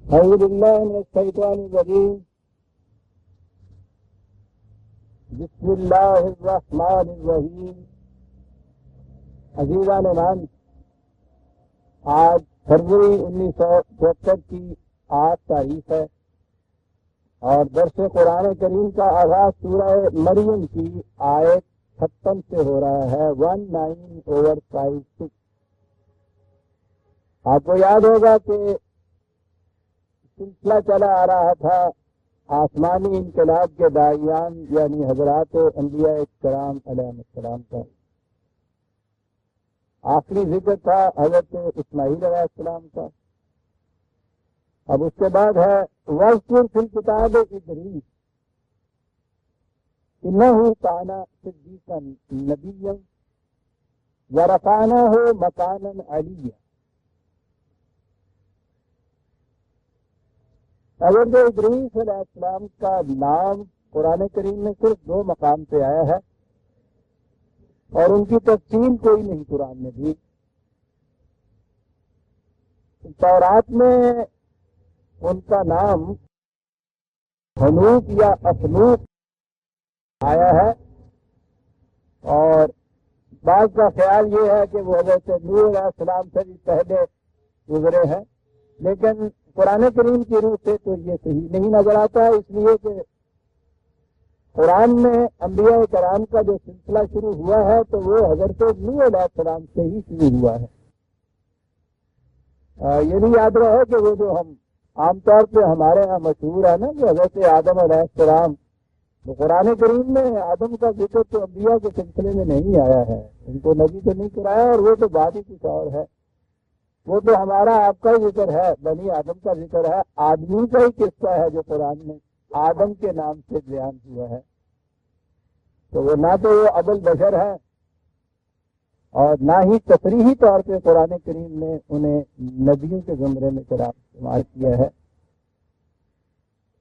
أعوذ بالله من الشيطان الرجيم. بسم الله الرحمن الرحیم. عزیزان ایمان، آج فروری 1972 کی 8 تاریخ ہے اور درس قرآن کریم کا آغاز سورہ مریم کی آیت 56 سے ہو رہا ہے. 19/56. آپ کو یاد ہوگا کہ سلسلہ چلا آ رہا تھا آسمانی انقلاب کے داعیان یعنی حضرات انبیاء کرام علیہ السلام کا. آخری ذکر تھا حضرت اسماعیل علیہ السلام کا. اب اس کے بعد ہے وَاذْكُرْ فِي الْكِتَابِ إِدْرِيسَ إِنَّهُ كَانَ صِدِّيقًا نَبِيًّا وَرَفَعْنَاهُ مَكَانًا عَلِيًّا. حضرت ادریس علیہ السلام کا نام قرآن کریم میں صرف 2 مقام پہ آیا ہے اور ان کی تفصیل کوئی نہیں قرآن میں دی. تورات میں ان کا نام حنوف یا افنوف آیا ہے اور بعض کا خیال یہ ہے کہ وہ حضرت نوح علیہ السلام سے بھی پہلے گزرے ہیں، لیکن قرآن کریم کی روح سے تو یہ صحیح نہیں نظر آتا ہے، اس لیے کہ قرآن میں انبیاء کرام کا جو سلسلہ شروع ہوا ہے تو وہ حضرت نوح علیہ السلام سے ہی شروع ہوا ہے. یہ بھی یاد رہے کہ وہ جو ہم عام طور پہ ہمارے یہاں مشہور ہے نا کہ حضرت آدم علیہ السلام، تو قرآن کریم میں آدم کا ذکر تو انبیاء کے سلسلے میں نہیں آیا ہے، ان کو نبی تو نہیں کرایا اور وہ تو بات ہی کچھ اور ہے. وہ تو ہمارا آپ کا ذکر ہے، بنی آدم کا ذکر ہے، آدمی کا ہی قصہ ہے جو قرآن میں آدم کے نام سے بیان ہوا ہے. تو وہ نہ تو وہ ابو البشر ہے اور نہ ہی تفریحی طور پہ قرآن کریم نے انہیں نبیوں کے زمرے میں شمار کیا ہے.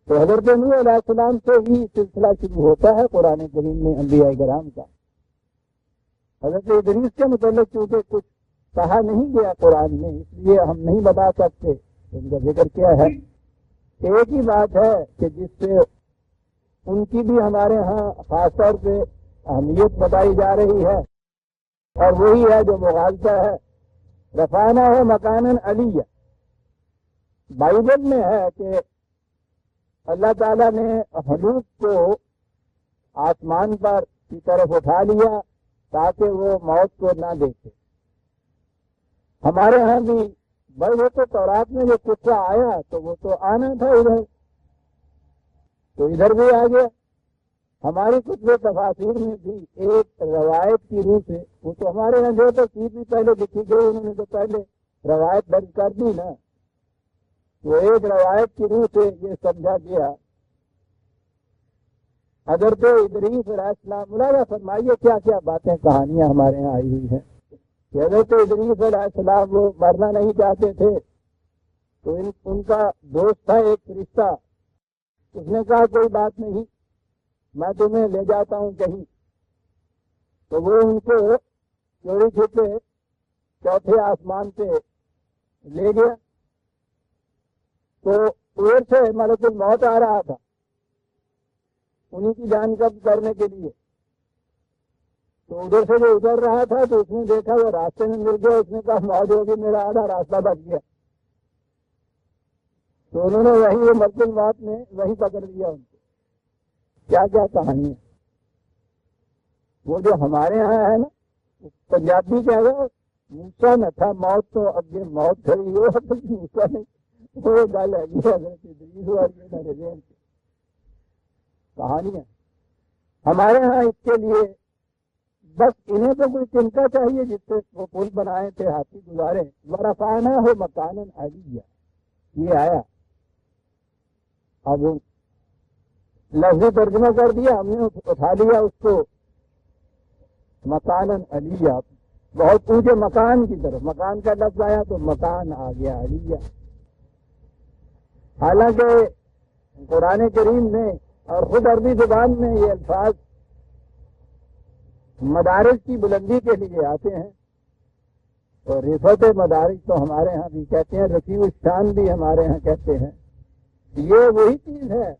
تو حضرت نوح علیہ السلام سے ہی سلسلہ شروع ہوتا ہے قرآن کریم میں انبیاء کرام کا. حضرت ادریس کے متعلق چونکہ کچھ کہا نہیں گیا قرآن میں، اس لیے ہم نہیں بتا سکتے ان کا ذکر کیا ہے. ایک ہی بات ہے کہ جس سے ان کی بھی ہمارے ہاں خاص طور پہ اہمیت بتائی جا رہی ہے اور وہی ہے جو مغالطہ ہے. رفعناہ مکانا علیہ. بائبل میں ہے کہ اللہ تعالیٰ نے حنوف کو آسمان پر کی طرف اٹھا لیا تاکہ وہ موت کو نہ دیکھے. ہمارے ہاں بھی بھائی وہ تو تورات میں جو قصہ آیا تو وہ تو آنا تھا ادھر، تو ادھر بھی آ گیا. ہماری کتب تفاسیر میں بھی ایک روایت کی روح سے، وہ تو ہمارے یہاں جو تصویر بھی پہلے لکھی گئی انہوں نے تو پہلے روایت درج کر دی نا، وہ ایک روایت کی روح سے یہ سمجھا گیا. حضرت ادریس علیہ السلام، ملاحظہ فرمائیے کیا کیا باتیں کہانیاں ہمارے یہاں آئی ہوئی ہیں. حضرت ادریس علیہ السلام وہ مرنا نہیں چاہتے تھے تو ان کا دوست تھا ایک فرشتہ، اس نے کہا کوئی بات نہیں میں تمہیں لے جاتا ہوں کہیں. تو وہ ان کو چوری چھپے 4تھے آسمان پہ لے گیا. تو پیر سے ملک الموت آ رہا تھا انہیں کی جان قبض کرنے کے لیے. تو ادھر سے جو اتر رہا تھا تو اس نے دیکھا وہ راستے میں مل گیا. اس نے کہا موت ہوگی، میرا آدھا راستہ بچ گیا. تو انہوں نے وہی وہ ملک الموت نے وہی پکڑ لیا ان کو. کیا کیا کہانی ہے وہ جو ہمارے یہاں ہے نا، پنجابی کہہ گا موسیٰ نہ تھا موت تو اب یہ موت کھڑی ہو، موسیٰ نہیں. وہ گل ہے کہانیاں ہمارے ہاں. اس کے لیے بس انہیں تو کوئی چنتا چاہیے جس سے وہ پل بنائے تھے، ہاتھی گزارے. وَرَفَعْنَاهُ مَكَانًا عَلِيًّا یہ آیا. اب لفظی ترجمہ کر دیا ہم نے، اٹھا لیا اس کو مکاناً علیہ، بہت اونچے مکان کی طرف. مکان کا لفظ آیا تو مکان آ گیا علیہ. حالانکہ قرآن کریم میں اور خود عربی زبان میں یہ الفاظ مدارج کی بلندی کے لیے آتے ہیں. اور رفعت مدارج تو ہمارے ہاں بھی کہتے ہیں، رفیع الشان بھی ہمارے ہاں کہتے ہیں۔ یہ وہی چیز ہے،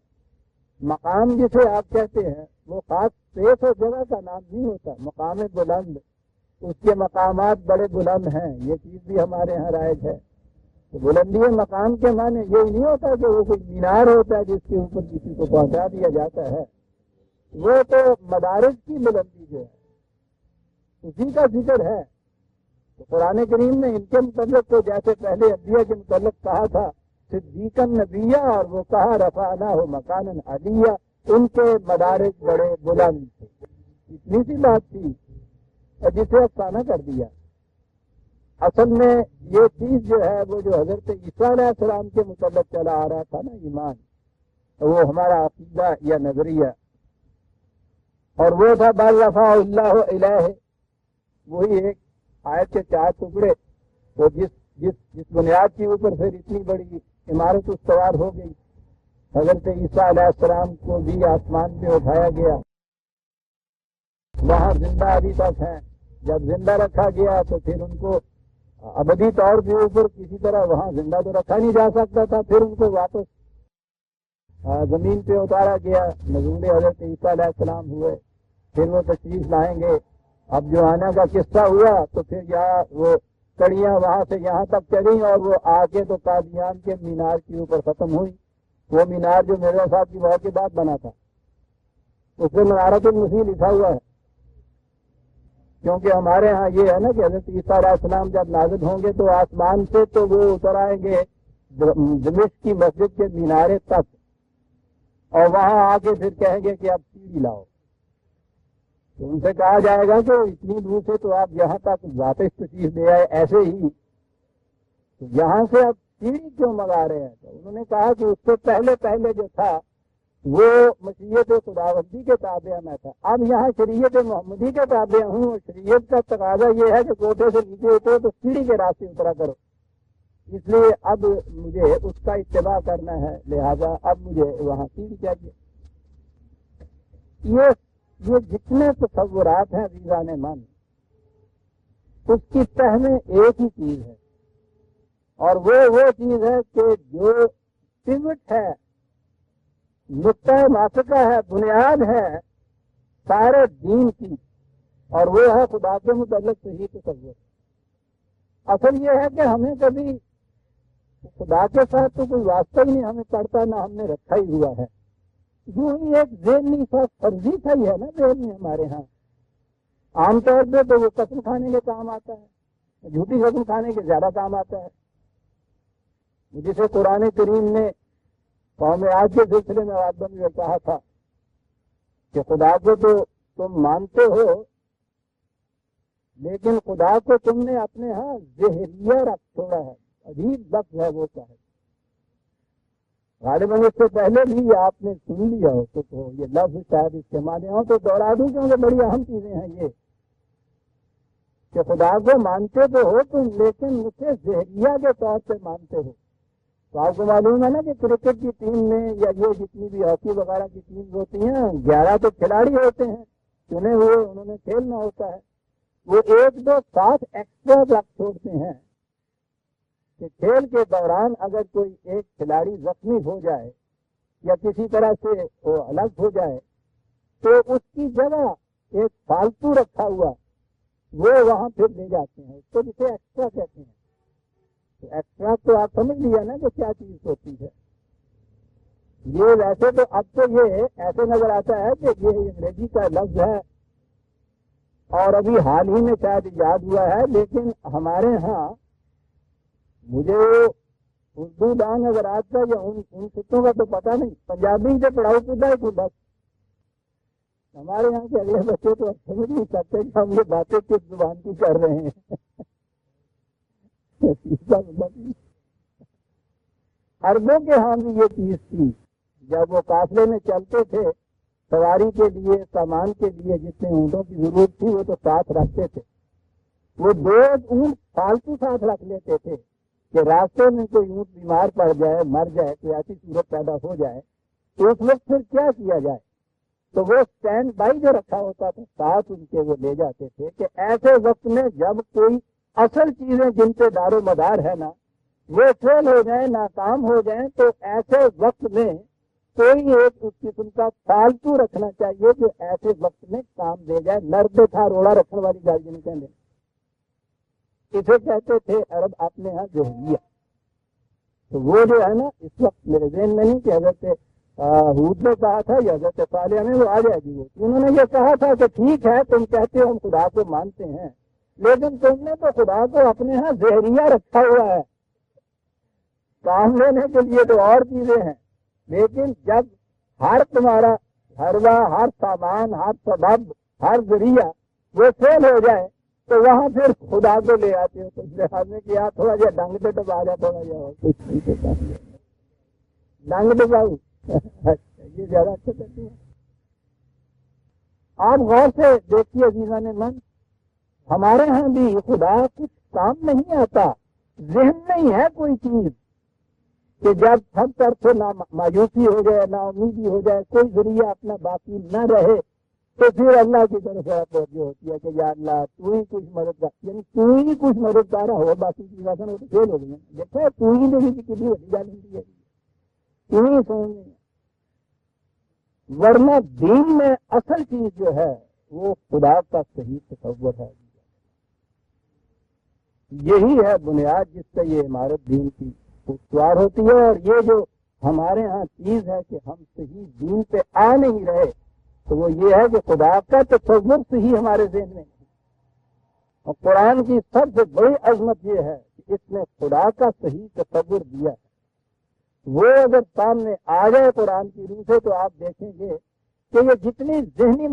مقام جسے آپ کہتے ہیں وہ خاص پیش اور جگہ کا نام نہیں ہوتا، مقام بلند، اس کے مقامات بڑے بلند ہیں، یہ چیز بھی ہمارے ہاں رائج ہے۔ تو بلندی مقام کے معنی یہ نہیں ہوتا کہ وہ کوئی مینار ہوتا ہے جس کے اوپر کسی کو پہنچا دیا جاتا ہے، وہ تو مدارج کی بلندی جو ہے اسی کا ذکر ہے۔ تو قرآن کریم نے ان کے متعلق تو جیسے پہلے انبیاء کے متعلق کہا تھا صدیقا نبیہ، اور وہ کہا رفعناہ مکانا علیہ، ان کے مدارج بڑے بلند تھے۔ اتنی سی بات تھی اور جسے افسانہ کر دیا۔ اصل میں یہ چیز جو ہے وہ جو حضرت عیسیٰ علیہ السلام کے متعلق چلا آ رہا تھا نا، ایمان، وہ ہمارا عقیدہ یا نظریہ، اور وہ تھا بل رفع اللہ الیہ، وہی ایک آیت کے 4 ٹکڑے، وہ جس بنیاد کے اوپر پھر اتنی بڑی عمارت استوار ہو گئی۔ حضرت عیسیٰ علیہ السلام کو بھی آسمان میں اٹھایا گیا، وہاں زندہ ابھی تک ہیں۔ جب زندہ رکھا گیا تو پھر ان کو ابدی طور کے اوپر کسی طرح وہاں زندہ تو رکھا نہیں جا سکتا تھا، پھر ان کو واپس زمین پہ اتارا گیا، نزول حضرت عیسیٰ علیہ السلام ہوئے، پھر وہ تشریف لائیں گے۔ اب جو آنا کا قصہ ہوا تو پھر یہاں وہ کڑیاں وہاں سے یہاں تک چلیں اور وہ آ کے تو قادیان کے مینار کے اوپر ختم ہوئی۔ وہ مینار جو مرزا صاحب کی موت کے بعد بنا تھا، اس پہ منارۃ المسیح لکھا ہوا ہے، کیونکہ ہمارے ہاں یہ ہے نا کہ حضرت عیسیٰ علیہ السلام جب نازل ہوں گے تو آسمان سے تو وہ اتر آئیں گے دمشق کی مسجد کے مینارے تک، اور وہاں آ کے پھر کہیں گے کہ اب سیڑھی لاؤ۔ تو ان سے کہا جائے گا کہ اتنی دور سے تو آپ یہاں تک ذاتی تشریف لے آئے ایسے ہی، تو یہاں سے اب سیڑھی کیوں منگا رہے ہیں؟ تو انہوں نے کہا کہ اس سے پہلے جو تھا وہ مشیت خداوندی کے تابع میں تھا، اب یہاں شریعت محمدی کے تابع ہوں، اور شریعت کا تقاضا یہ ہے کہ کوٹھے سے نیچے اترو تو سیڑھی کے راستے اترا کرو، اس لیے اب مجھے اس کا اتباع کرنا ہے، لہذا اب مجھے وہاں سیڑھی چاہیے۔ یہ جتنے تصورات ہیں عزیزان من، اس کی تہ میں ایک ہی چیز ہے، اور وہ چیز ہے کہ جو پیوٹ ہے، نقطۂ ماسکہ ہے، بنیاد ہے سارے دین کی، اور وہ ہے خدا کے متعلق صحیح تصور۔ اصل یہ ہے کہ ہمیں کبھی خدا کے ساتھ تو کوئی واسطہ ہی نہیں ہمیں پڑتا، نہ ہم نے رکھا ہی ہوا ہے، یوں ہی ایک ذہنی سا فرضی سا ہی ہے نا ذہن میں ہمارے ہاں۔ عام طور پہ تو وہ قسم کھانے کے کام آتا ہے، جھوٹی قسم کھانے کے زیادہ کام آتا ہے، جسے قرآن کریم نے قوم عاد کے سلسلے میں آدم نے کہا تھا کہ خدا کو تو تم مانتے ہو، لیکن خدا کو تم نے اپنے ہاں زہریہ رکھ چھوڑا ہے۔ عجیب لفظ ہے وہ کیا ہے، غالباً اس سے پہلے بھی آپ نے سن لیا ہو تو یہ لفظ شاید استعمال ہو تو دوہرا دوں، کیونکہ بڑی اہم چیزیں ہیں یہ کہ خدا کو مانتے تو ہو تم، لیکن اسے زہریہ کے طور پہ مانتے ہو۔ تو آپ کو معلوم ہے نا کہ کرکٹ کی ٹیم میں یا یہ جتنی بھی ہاکی وغیرہ کی ٹیم ہوتی ہیں، 11 تو کھلاڑی ہوتے ہیں چنے ہوئے، انہوں نے کھیلنا ہوتا ہے، وہ 1-2 ساتھ ایکسٹرا رکھ چھوڑتے ہیں کہ کھیل کے دوران اگر کوئی ایک کھلاڑی زخمی ہو جائے یا کسی طرح سے وہ الگ ہو جائے تو اس کی جگہ ایک فالتو رکھا ہوا وہ وہاں پھر لے جاتے ہیں، اس کو جسے ایکسٹرا کہتے ہیں۔ تو ایکسٹرا تو آپ سمجھ لیا نا کہ کیا چیز ہوتی ہے۔ یہ ویسے تو اب تو یہ ایسے نظر آتا ہے کہ یہ انگریزی کا لفظ ہے اور ابھی حال ہی میں شاید ایجاد ہوا ہے، لیکن ہمارے ہاں مجھے اردو دان اگر آتا یا ان خطوں کا تو پتہ نہیں، پنجابی سے پڑھاؤ کتا ہے کوئی بس۔ ہمارے یہاں کے اگلے بچے تو سمجھ نہیں سکتے کہ ہم یہ باتیں کس زبان کی کر رہے ہیں۔ عربوں کے ہاں بھی یہ چیز تھی، جب وہ قافلے میں چلتے تھے سواری کے لیے، سامان کے لیے جتنے اونٹوں کی ضرورت تھی وہ تو ساتھ رکھتے تھے، وہ 2 اونٹ فالتو ساتھ رکھ لیتے تھے کہ راستے میں کوئی اونٹ بیمار پڑ جائے، مر جائے، کوئی ایسی صورت پیدا ہو جائے تو اس وقت پھر کیا کیا جائے، تو وہ اسٹینڈ بائی جو رکھا ہوتا تھا ساتھ ان کے وہ لے جاتے تھے کہ ایسے وقت میں جب کوئی اصل چیزیں جن پہ دار و مدار ہے نا وہ فیل ہو جائیں، ناکام ہو جائیں، تو ایسے وقت میں کوئی ایک اس قسم کا فالتو رکھنا چاہیے جو ایسے وقت میں کام دے جائے. نرد تھا روڑا رکھنے والی گاڑی نہیں کہنے، اسے کہتے تھے عرب اپنے ہاں جوہریہ. تو وہ جو ہے نا اس وقت میرے ذہن میں نہیں کہ حضرت ہود نے کہا تھا یا حضرت صالح میں وہ آ جائے گی. وہ انہوں نے یہ کہا تھا کہ ٹھیک ہے تم کہتے ہو ہم خدا کو مانتے ہیں، لیکن تم نے تو خدا کو اپنے ہاں زہریہ رکھا ہوا ہے. کام لینے کے لیے تو اور چیزیں ہیں، لیکن جب ہر تمہارا ہروا، ہر سامان، ہر سبب، ہر ذریعہ وہ فیل ہو جائے تو وہاں پھر خدا کو لے آتے ہو. تو لحاظ میں کیا تھوڑا جہا ڈنگ پہ ڈبا جا، تھوڑا جہا ڈنگ ڈباؤ. یہ زیادہ اچھا کرتی ہے. آپ غور سے دیکھیے عزیزان من، ہمارے ہاں بھی خدا کچھ کام نہیں آتا. ذہن نہیں ہے کوئی چیز کہ جب سب طرف سے نہ مایوسی ہو جائے، نہ امیدی ہو جائے، کوئی ذریعہ اپنا باقی نہ رہے، تو پھر اللہ کی طرف سے توجہ ہوتی ہے کہ یا اللہ تو ہی کچھ مددگار، یعنی تو ہی کچھ مددگار ہو، باقی کی باتیں وہ تو فیل ہو گئی. دیکھو تو ہی نہیں کسی ہوتی جا رہی ہے، تو ہی سمجھ. ورنہ دین میں اصل چیز جو ہے وہ خدا کا صحیح تصور ہے. یہی ہے بنیاد جس سے یہ عمارت دین کی استوار ہوتی ہے. اور یہ جو ہمارے ہاں چیز ہے کہ ہم صحیح دین پہ آ نہیں رہے، تو وہ یہ ہے کہ خدا کا تصور صحیح ہمارے ذہن میں نہیں. اور قرآن کی سب سے بڑی عظمت یہ ہے کہ اس نے خدا کا صحیح تصور دیا ہے. وہ اگر سامنے آ جائے قرآن کی روح سے تو آپ دیکھیں گے کہ یہ جتنی ذہنی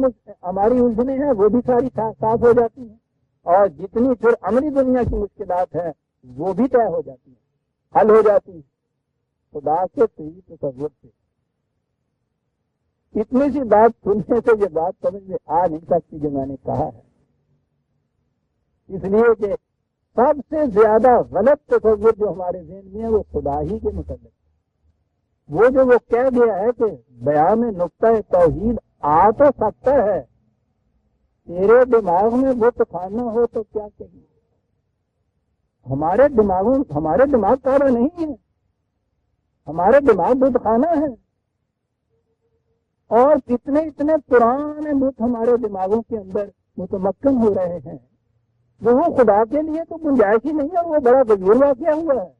ہماری الجھنیں ہیں وہ بھی ساری صاف ہو جاتی ہیں، اور جتنی پھر عملی دنیا کی مشکلات ہیں وہ بھی طے ہو جاتی ہیں، حل ہو جاتی ہیں خدا کے صحیح تصور سے. اتنی سی بات سننے سے یہ بات سمجھ میں آ نہیں سکتی جو میں نے کہا ہے، اس لیے کہ سب سے زیادہ غلط تصور جو ہمارے ذہن میں ہے وہ خدا ہی کے متعلق. وہ جو وہ کہہ دیا ہے کہ بیان نقطہ توحید آ تو سکتا ہے، تیرے دماغ میں بت خانہ ہو تو کیا کہیں. ہمارے دماغ کعبہ نہیں ہے، ہمارے دماغ بت خانہ ہے. اور اتنے پرانے بت ہمارے دماغوں کے اندر متمکن ہو رہے ہیں، وہ خدا کے لیے تو گنجائش ہی نہیں ہے. وہ بڑا غیر واقعہ ہوا ہے.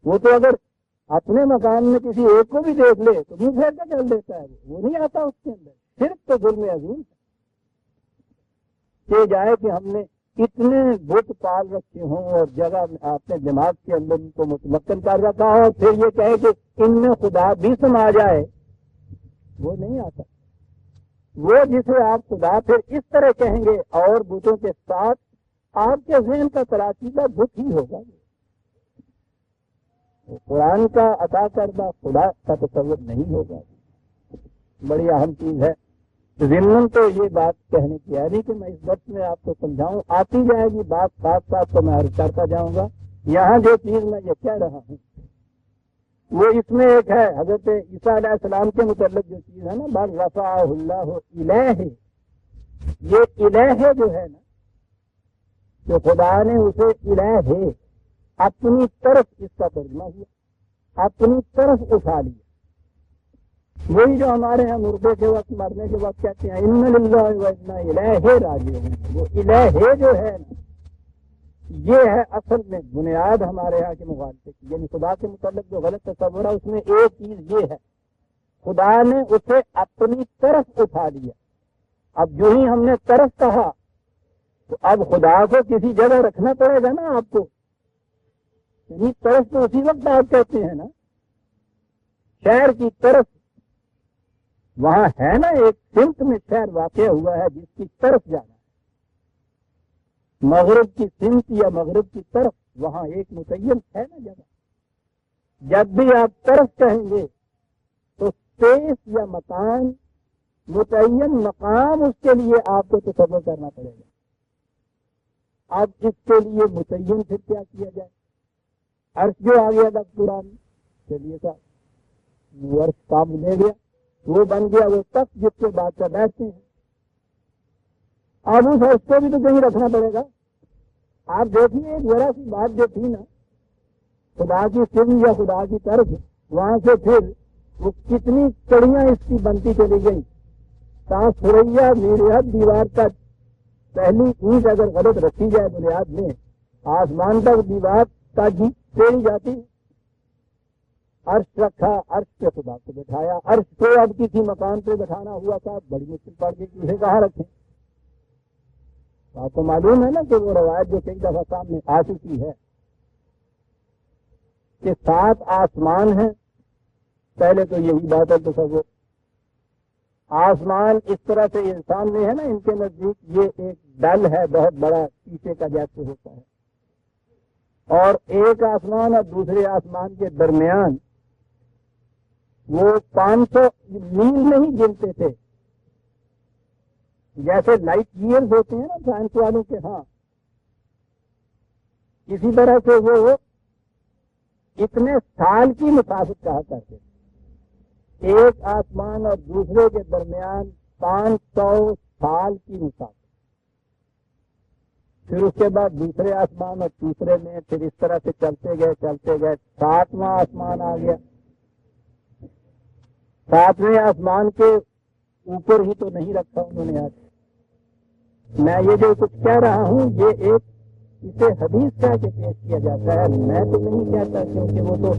وہ تو اگر اپنے مکان میں کسی ایک کو بھی دیکھ لے تو منہ پھیر کے چل دیتا ہے، وہ نہیں آتا اس کے اندر. صرف تو ظلم عظیم کہ جائے کہ ہم نے اتنے بت پال رکھے ہوں اور جگہ اپنے دماغ کے اندر ان کو متمکن کر رکھا ہو، اور پھر یہ کہے کہ ان میں خدا بھی سما جائے، وہ نہیں آتا. وہ جسے آپ خدا پھر اس طرح کہیں گے اور بتوں کے ساتھ آپ کے ذہن کا تراشیدہ بت ہی ہوگا. قرآن کا عطا کردہ خدا کا تصور نہیں ہوگا. بڑی اہم چیز ہے. ضمن تو یہ بات کہنے کی ہے نہیں کہ میں اس وقت میں آپ کو سمجھاؤں، آتی جائے گی بات ساتھ ساتھ تو میں عرض کرتا جاؤں گا. یہاں جو چیز میں یہ کہہ رہا ہوں وہ اس میں ایک ہے حضرت عیسیٰ علیہ السلام کے متعلق جو چیز ہے نا، بل رفعہ اللہ الہ. یہ الہ جو ہے نا، جو خدا نے اسے الہ اپنی طرف، اس کا ترجمہ ہوا اپنی طرف اٹھا لیا. وہی جو ہمارے یہاں مردے کے وقت، مرنے کے وقت کہتے ہیں ان للہ و انا الیہ راجعون. وہ الہ جو ہے نا، یہ ہے اصل میں بنیاد ہمارے یہاں کے مغالطے کی. یعنی خدا کے متعلق جو غلط تصور ہے اس میں ایک چیز یہ ہے، خدا نے اسے اپنی طرف اٹھا لیا. اب جو ہی ہم نے طرف کہا تو اب خدا کو کسی جگہ رکھنا پڑے گا نا آپ کو. یعنی طرف تو اسی وقت آپ کہتے ہیں نا، شہر کی طرف وہاں ہے نا ایک سمت میں شہر واقع ہوا ہے جس کی طرف جانا ہے. مغرب کی سمت یا مغرب کی طرف وہاں ایک متعین ہے نا جگہ. جب بھی آپ طرف کہیں گے تو اسپیس یا مکان، متعین مقام، اس کے لیے آپ کو تصور کرنا پڑے گا. اب اس کے لیے متعین پھر کیا کیا جائے؟ عرش جو آ گیا تھا قرآن، چلیے صاحب وہ عرش کام لے گیا، وہ بن گیا وہ تخت جس کے بادشاہ بیٹھتے ہیں. اب اس عرش کو بھی تو کہیں رکھنا پڑے گا. آپ دیکھیے ایک ذرا سی بات جو تھی نا، خدا کی سن یا خدا کی طرف، وہاں سے پھر وہ کتنی کڑیاں اس کی بنتی چلی گئی. سوریا میرحد دیوار کا پہلی اینٹ اگر غلط رکھی جائے بنیاد میں، آسمان تک دیوار کا جی پھیری جاتی. عرش رکھا، عرش پہ خدا کو بٹھایا. عرش کو اب کسی مکان پہ بٹھانا ہوا تھا، بڑی مشکل پڑ گئی کہ اسے کہاں رکھیں. آپ کو معلوم ہے نا کہ وہ روایت جو کئی دفعہ سامنے آ چکی ہے کہ 7 آسمان ہیں. پہلے تو یہی بات ہے تصور. آسمان اس طرح سے انسان میں ہے نا، ان کے نزدیک یہ ایک ڈل ہے بہت بڑا، شیشے کا جیسے ہوتا ہے، اور ایک آسمان اور دوسرے آسمان کے درمیان وہ 500 میل نہیں گنتے تھے، جیسے لائٹ ایئرز ہوتے ہیں نا سائنس والوں کے ہاں، اسی طرح سے وہ اتنے سال کی مسافت کہا کرتے تھے. ایک آسمان اور دوسرے کے درمیان 500 سال کی مسافت. پھر اس کے بعد دوسرے آسمان اور تیسرے میں، پھر اس طرح سے چلتے گئے 7واں آسمان آ گیا. 7ویں آسمان کے اوپر ہی تو نہیں رکھا انہوں نے. آج میں یہ جو کچھ کہہ رہا ہوں یہ ایک اسے حدیث کہہ کے پیش کیا جاتا ہے، میں تو نہیں کہتا، کیونکہ وہ تو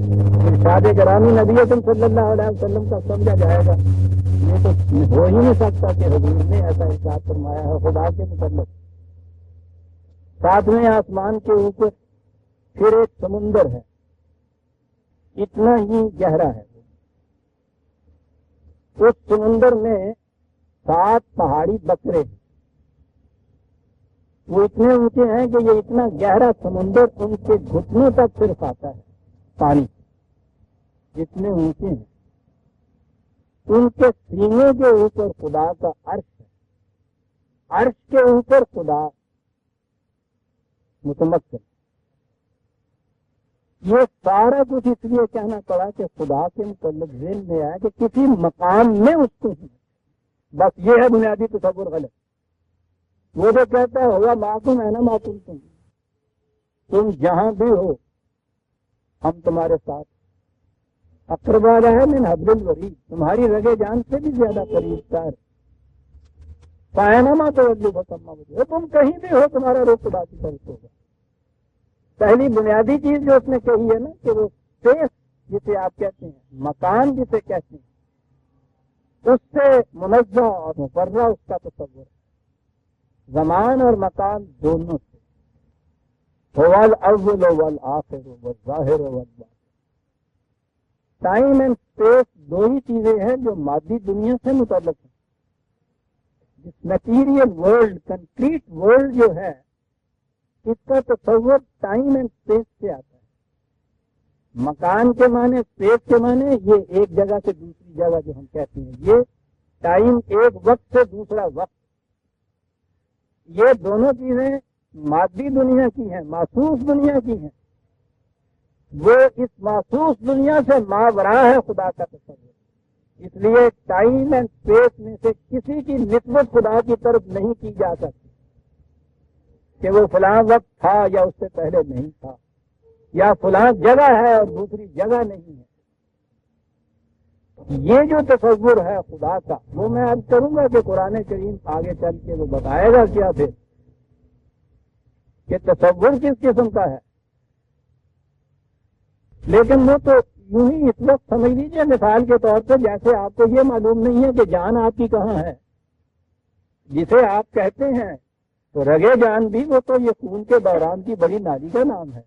ارشاد گرامی نبی اکرم صلی اللہ علیہ وسلم کا سمجھا جائے گا. یہ تو ہو ہی نہیں سکتا کہ حضور نے ایسا ارشاد فرمایا ہے خدا کے متعلق. 7ویں آسمان کے اوپر پھر ایک سمندر ہے، اتنا ہی گہرا ہے. اس سمندر میں 7 پہاڑی بکرے، وہ اتنے اونچے ہیں کہ یہ اتنا گہرا سمندر ان کے گھٹنوں تک صرف آتا ہے پانی، اتنے اونچے ہیں. ان کے سینے کے اوپر خدا کا عرش ہے، عرش کے اوپر خدا متمکن. یہ سارا کچھ اس لیے کہنا پڑا کہ خدا کے متعلق ذہن میں آیا کہ کسی مقام میں اس کو ہی، بس یہ ہے بنیادی تصور غلط. وہ جو کہتا ہے ہوگا معکوم ہے نا معقول، تم جہاں بھی ہو ہم تمہارے ساتھ. اقرب ہے من حبل الورید، تمہاری رگے جان سے بھی زیادہ قریب تر. فائنما تولوا فثم وجہ اللہ، تم کہیں بھی ہو تمہارا رخ خدا کی طرف ہوگا. پہلی بنیادی چیز جو اس نے کہی ہے نا کہ وہ اسپیس جسے آپ کہتے ہیں، مکان جسے کہتے ہیں، اس سے منزہ اور مفرہ اس کا تصور ہے. زمان اور مکان دونوں سے، هو الاول والآخر والظاہر والباطن. ٹائم اینڈ اسپیس دو ہی چیزیں ہیں جو مادی دنیا سے متعلق ہیں. جس میٹیریل ورلڈ، کنکریٹ ورلڈ جو ہے، اس کا تصور ٹائم اینڈ اسپیس سے آتا ہے. مکان کے معنی، اسپیس کے معنی، یہ ایک جگہ سے دوسری جگہ جو ہم کہتے ہیں، یہ ٹائم ایک وقت سے دوسرا وقت. یہ دونوں چیزیں مادی دنیا کی ہیں، محسوس دنیا کی ہیں. وہ اس محسوس دنیا سے ماورا ہے خدا کا تصور. اس لیے ٹائم اینڈ اسپیس میں سے کسی کی نسبت خدا کی طرف نہیں کی جا سکتی کہ وہ فلاں وقت تھا یا اس سے پہلے نہیں تھا، یا فلاں جگہ ہے اور دوسری جگہ نہیں ہے. یہ جو تصور ہے خدا کا، وہ میں اب کروں گا کہ قرآن کریم آگے چل کے وہ بتائے گا کیا پھر کہ تصور کس قسم کا ہے. لیکن وہ تو یوں ہی اس وقت سمجھ لیجیے مثال کے طور پہ، جیسے آپ کو یہ معلوم نہیں ہے کہ جان آپ کی کہاں ہے. جسے آپ کہتے ہیں تو رگے جان بھی، وہ تو یہ خون کے دوران کی بڑی نالی کا نام ہے،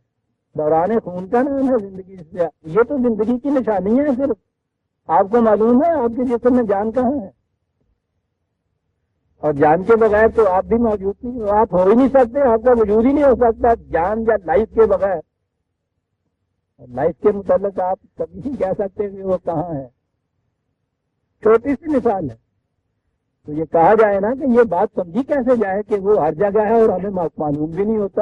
دوران خون کا نام ہے زندگی سے. یہ تو زندگی کی نشانی ہے. صرف آپ کو معلوم ہے آپ کے جسم میں جان کہاں ہے، اور جان کے بغیر تو آپ بھی موجود نہیں، آپ ہو ہی نہیں سکتے، آپ کا وجود ہی نہیں ہو سکتا جان یا لائف کے بغیر. لائف کے متعلق آپ کبھی نہیں کہہ سکتے کہ وہ کہاں ہے. چھوٹی سی مثال ہے. تو یہ کہا جائے نا کہ یہ بات سمجھی کیسے جائے کہ وہ ہر جگہ ہے اور ہمیں معلوم بھی نہیں ہوتا.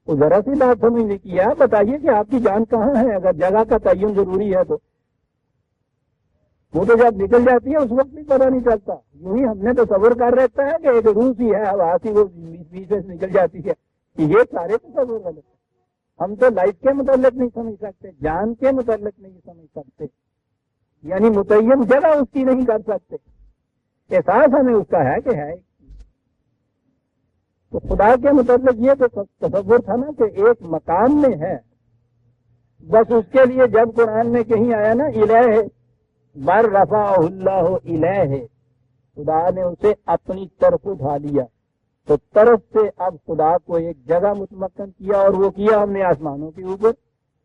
وہ ذرا سی بات سمجھنے کی ہے. بتائیے کہ آپ کی جان کہاں ہے. اگر جگہ کا تعین ضروری ہے تو وہ تو جب نکل جاتی ہے اس وقت بھی پتہ نہیں چلتا. یوں ہی ہم نے تصور کر رہتا ہے کہ ایک روح سی ہے، ہوا سی وہ بیچ سے نکل جاتی ہے. کہ یہ سارے تصور غلط ہیں۔ ہم تو لائف کے متعلق نہیں سمجھ سکتے، جان کے متعلق نہیں سمجھ سکتے، یعنی متعین جگہ اس کی نہیں کر سکتے، احساس ہمیں اس کا ہے کہ ہے۔ تو خدا کے متعلق یہ تو تصور تھا نا کہ ایک مقام میں ہے، بس اس کے لیے جب قرآن میں کہیں آیا نا الہ بر رفعہ اللہ الہ، خدا نے اسے اپنی طرف اٹھا لیا، تو طرف سے اب خدا کو ایک جگہ متمکن کیا، اور وہ کیا ہم نے آسمانوں کے اوپر،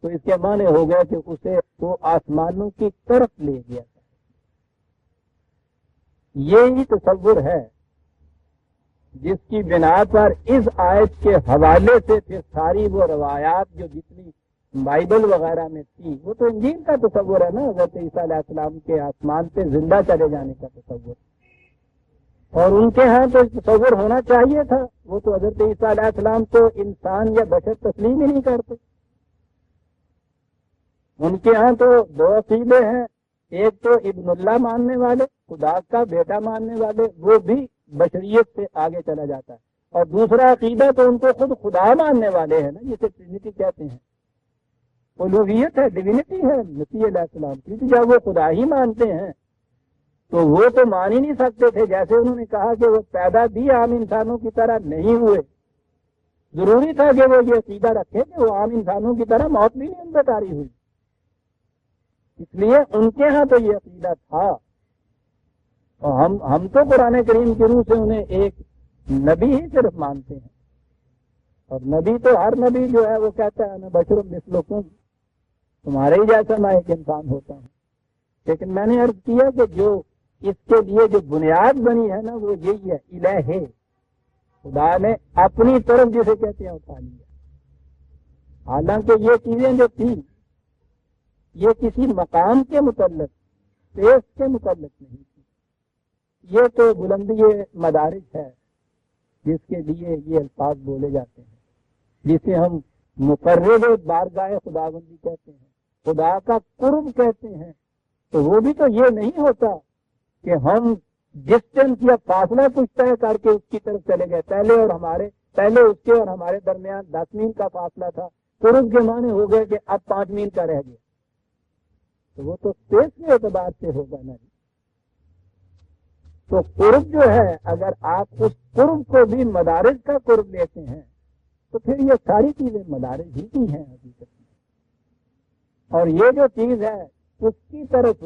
تو اس کے معنی ہو گیا کہ اسے وہ آسمانوں کی طرف لے گیا۔ یہی تصور ہے جس کی بنا پر اس آیت کے حوالے سے پھر ساری وہ روایات جو جتنی بائبل وغیرہ میں تھی، وہ تو انجیل کا تصور ہے نا، حضرت عیسیٰ علیہ السلام کے آسمان پہ زندہ چلے جانے کا تصور، اور ان کے ہاں تو تصور ہونا چاہیے تھا۔ وہ تو حضرت عیسیٰ علیہ السلام تو انسان یا بشر تسلیم ہی نہیں کرتے۔ ان کے ہاں تو دو عقیدے ہیں، ایک تو ابن اللہ ماننے والے، خدا کا بیٹا ماننے والے، وہ بھی بشریت سے آگے چلا جاتا ہے، اور دوسرا عقیدہ تو ان کو خود خدا ماننے والے ہیں نا، جسے ٹرینٹی کہتے ہیں، الوہیت ہے، ڈیوینٹی ہے مسیح علیہ السلام کی۔ جب وہ خدا ہی مانتے ہیں تو وہ تو مان ہی نہیں سکتے تھے، جیسے انہوں نے کہا کہ وہ پیدا بھی عام انسانوں کی طرح نہیں ہوئے، ضروری تھا کہ وہ یہ عقیدہ رکھے کہ وہ عام انسانوں کی طرح موت بھی نہیں ان پہ طاری ہوئی، اس لیے ان کے ہاں تو یہ عقیدہ تھا۔ اور ہم تو قرآن کریم کی روح سے انہیں ایک نبی ہی صرف مانتے ہیں، اور نبی تو ہر نبی جو ہے وہ کہتا ہے میں بشر مثلکم، تمہارے ہی جیسا میں ایک انسان ہوتا ہوں۔ لیکن میں نے عرض کیا کہ جو اس کے لیے جو بنیاد بنی ہے نا وہ یہی ہے، الہ، خدا نے اپنی طرف جسے کہتے ہیں اٹھا لیا۔ حالانکہ یہ چیزیں جو تھیں یہ کسی مقام کے متعلق، پیش کے متعلق نہیں تھی، یہ تو بلندی مدارج ہے جس کے لیے یہ الفاظ بولے جاتے ہیں، جسے ہم مقرب بارگاہ خداوندی کہتے ہیں، خدا کا قرب کہتے ہیں۔ تو وہ بھی تو یہ نہیں ہوتا کہ ہم ڈسٹینس یا فاصلہ کچھ طے کر کے اس کی طرف چلے گئے، پہلے اس کے اور ہمارے درمیان 10 میل کا فاصلہ تھا، قرب کے معنی ہو گئے کہ اب 5 میل کا رہ گیا، تو وہ تو اسپیس کے اعتبار سے ہوگا نا۔ تو قرب جو ہے، اگر آپ اس قرب کو بھی مدارج کا قرب لیتے ہیں تو پھر یہ ساری چیزیں مدارج ہی کی ہیں حقیقت میں۔ اور یہ جو چیز ہے اس کی طرف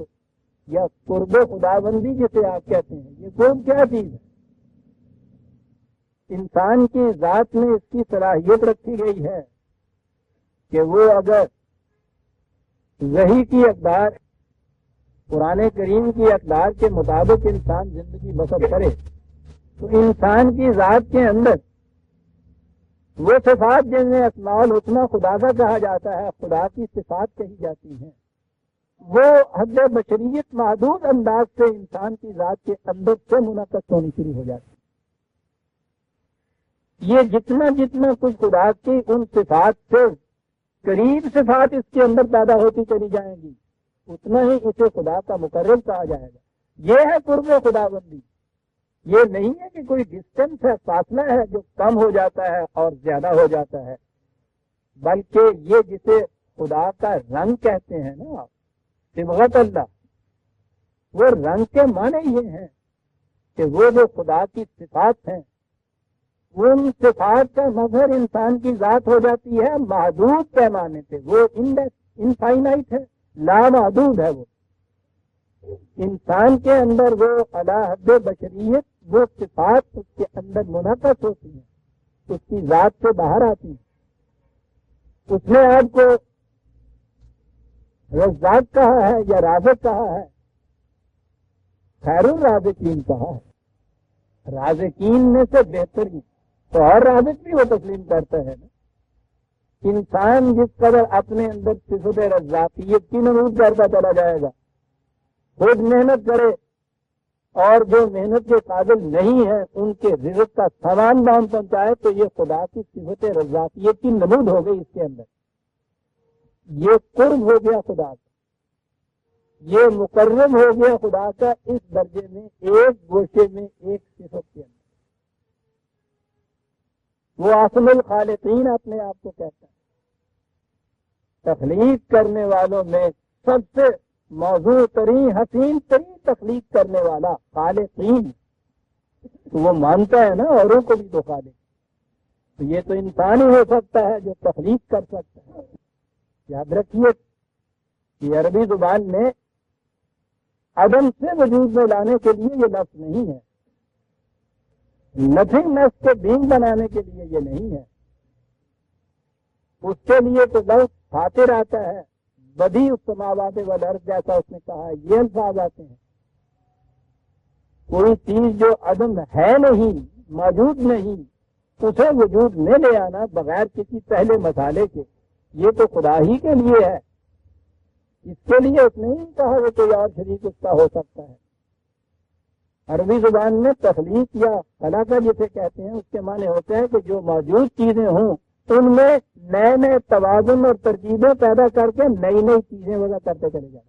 یا قرب خداوندی جسے آپ کہتے ہیں، یہ قرب کیا چیز ہے؟ انسان کی ذات میں اس کی صلاحیت رکھی گئی ہے کہ وہ اگر وحی کی اقدار، قرآن کریم کی اقدار کے مطابق انسان زندگی بسر کرے تو انسان کی ذات کے اندر وہ صفات جنہیں اسماء الحسنی خدا کا کہا جاتا ہے، خدا کی صفات کہی جاتی ہیں، وہ حد بشریت محدود انداز سے انسان کی ذات کے اندر سے منعقد ہونی شروع ہو جاتی ہے۔ یہ جتنا کچھ خدا کی ان صفات سے قریب صفات اس کے اندر پیدا ہوتی چلی جائیں گی، اتنا ہی اسے خدا کا مقرب کہا جائے گا۔ یہ ہے قرب خداوندی، یہ نہیں ہے کہ کوئی ڈسٹینس ہے، فاصلہ ہے جو کم ہو جاتا ہے اور زیادہ ہو جاتا ہے، بلکہ یہ جسے خدا کا رنگ کہتے ہیں نا، صبغت اللہ، وہ رنگ کے معنی یہ ہیں کہ وہ جو خدا کی صفات ہیں، ان صفات کا مظہر انسان کی ذات ہو جاتی ہے محدود پیمانے پہ، وہ انفائنائٹ ہے، لامحدود ہے۔ وہ انسان کے اندر وہ علی حد بشریت، وہ صفات اس کے اندر منعقد ہوتی ہیں، اس کی ذات سے باہر آتی ہیں۔ اس نے آپ کو رزاق کہا ہے یا رازق کہا ہے، خیر الرازقین کہا ہے، رازقین میں سے بہترین، تو اور رازق بھی وہ تسلیم کرتا ہے نا۔ انسان جس قدر اپنے اندر صفت رزاقیت کی نمود کرتا چلا جائے گا، خود محنت کرے، اور جو محنت کے قابل نہیں ہے ان کے رزق کا سامان دام پہنچائے، تو یہ خدا کی صفت رزاقیت کی نمود ہو گئی اس کے اندر۔ یہ قرب ہو گیا خدا کا، یہ مقرب ہو گیا خدا کا اس درجے میں، ایک گوشے میں، ایک صفت کے اندر۔ وہ احسن الخالقین اپنے آپ کو کہتا ہے. تخلیق کرنے والوں میں سب سے موضوع ترین حسین ترین تخلیق کرنے والا خالقین. تو وہ مانتا ہے نا اوروں کو بھی تو خالق. تو یہ تو انسان ہی ہو سکتا ہے جو تخلیق کر سکتا ہے. یاد رکھیے کہ عربی زبان میں عدم سے وجود میں لانے کے لیے یہ لفظ نہیں ہے. نتھنگ نیس کو بینگ بنانے کے لیے یہ نہیں ہے. اس کے لیے تو لفظ فاتر آتا ہے. بدی السماوات والارض جیسا اس نے کہا ہے، یہ الفاظ آتے ہیں. کوئی چیز جو عدم ہے نہیں، موجود نہیں، اسے وجود میں لے آنا بغیر کسی پہلے مسالے کے، یہ تو خدا ہی کے لیے ہے. اس کے لیے اس نے نہیں کہا وہ کوئی اور شریک اس کا ہو سکتا ہے. عربی زبان میں تخلیق یا خلق جسے کہتے ہیں اس کے معنی ہوتے ہیں کہ جو موجود چیزیں ہوں ان میں نئے نئے توازن اور ترکیبیں پیدا کر کے نئی نئی چیزیں وغیرہ کرتے چلے جانا.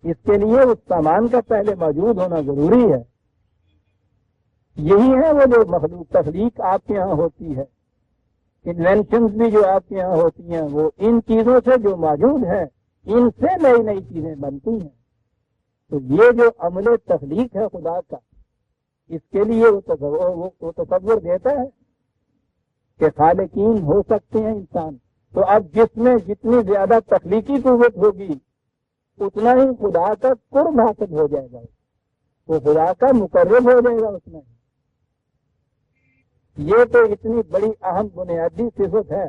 اس کے لیے اس سامان کا پہلے موجود ہونا ضروری ہے. یہی ہے وہ جو مخلوق تخلیق آپ کے ہاں ہوتی ہے. انوینشنز بھی جو آپ کے یہاں ہوتی ہیں وہ ان چیزوں سے جو موجود ہے ان سے نئی نئی چیزیں بنتی ہیں. تو یہ جو عمل تخلیق ہے خدا کا، اس کے لیے وہ تصور دیتا ہے کہ خالقین ہو سکتے ہیں انسان. تو اب جس میں جتنی زیادہ تخلیقی قوت ہوگی اتنا ہی خدا کا قرب حاصل ہو جائے گا، وہ خدا کا مقرب ہو جائے گا اس میں. یہ تو اتنی بڑی اہم بنیادی صفت ہے.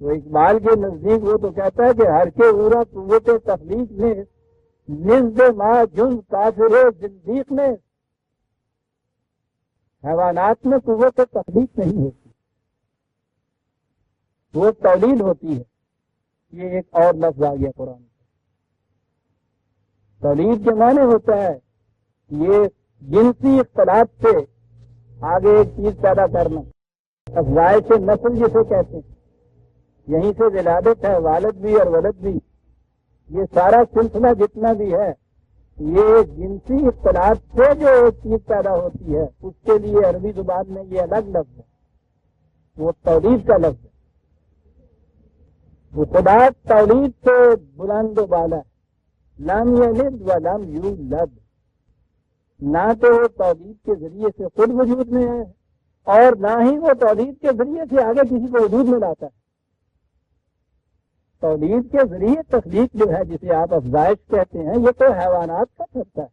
وہ اقبال کے نزدیک وہ تو کہتا ہے کہ ہر کے اورا قوت تخلیق میں نزد ما جن کافر زندیق میں. حیوانات میں قوت تخلیق نہیں ہوتی، وہ تولید ہوتی ہے. یہ ایک اور لفظ آ گیا قرآن میں. تولید کے معنی ہوتا ہے یہ جنسی اختلاط سے آگے ایک چیز پیدا کرنا، افزائش نسل جسے کہتے ہیں. یہیں سے ولادت ہے، والد بھی اور ولد بھی. یہ سارا سلسلہ جتنا بھی ہے یہ جنسی اختلاط سے جو ایک چیز پیدا ہوتی ہے اس کے لیے عربی زبان میں یہ الگ لفظ ہے، وہ تولید کا لفظ ہے. وہ خدا تولید سے بلند و بالا ہے. لم یلد ولم یولد. نہ تو وہ تولید کے ذریعے سے خود وجود میں ہے اور نہ ہی وہ تولید کے ذریعے سے آگے کسی کو وجود میں لاتا ہے. تولید کے ذریعے تخلیق جو ہے جسے آپ افزائش کہتے ہیں یہ تو حیوانات کا کرتا ہے.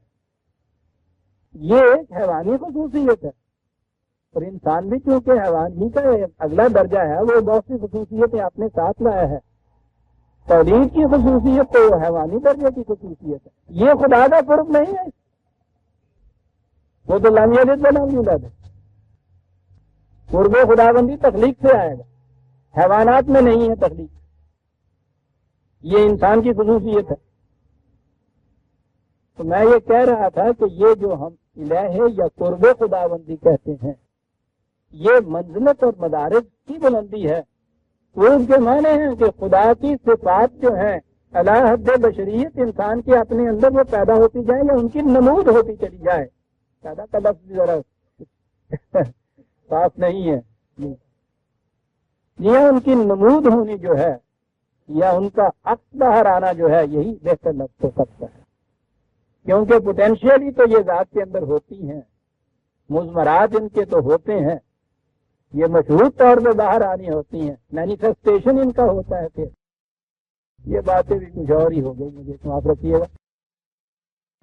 یہ ایک حیوانی خصوصیت ہے. اور انسان بھی چونکہ حیوان ہی کا اگلا درجہ ہے وہ بہت سی خصوصیتیں اپنے ساتھ لایا ہے. تولید کی خصوصیت تو حیوانی درجے کی خصوصیت ہے. یہ خدا کا قرب نہیں ہے، وہ تو لم یلد ولم یولد ہے. قرب خداوندی تخلیق سے آئے گا، حیوانات میں نہیں ہے تخلیق. یہ انسان کی خصوصیت ہے. تو میں یہ کہہ رہا تھا کہ یہ جو ہم الہ یا قرب خداوندی کہتے ہیں یہ منزلت اور مدارج کی بلندی ہے. قرب کے معنی ہیں کہ خدا کی صفات جو ہیں اعلی حد بشریت انسان کے اپنے اندر وہ پیدا ہوتی جائیں یا ان کی نمود ہوتی چلی جائے. پیدا کا لفظ ذرا صاف نہیں ہے. یہ ان کی نمود ہونی جو ہے یا ان کا عکس باہر آنا جو ہے یہی بہتر لفظ ہو سکتا ہے، کیونکہ پوٹینشیلی تو یہ ذات کے اندر ہوتی ہیں، مضمرات ان کے تو ہوتے ہیں، یہ مشہود طور پہ باہر آنی ہوتی ہیں، مینیفیسٹیشن ان کا ہوتا ہے. پھر یہ باتیں بھی کچھ اور ہی ہو گئی، مجھے معاف رکھیے گا.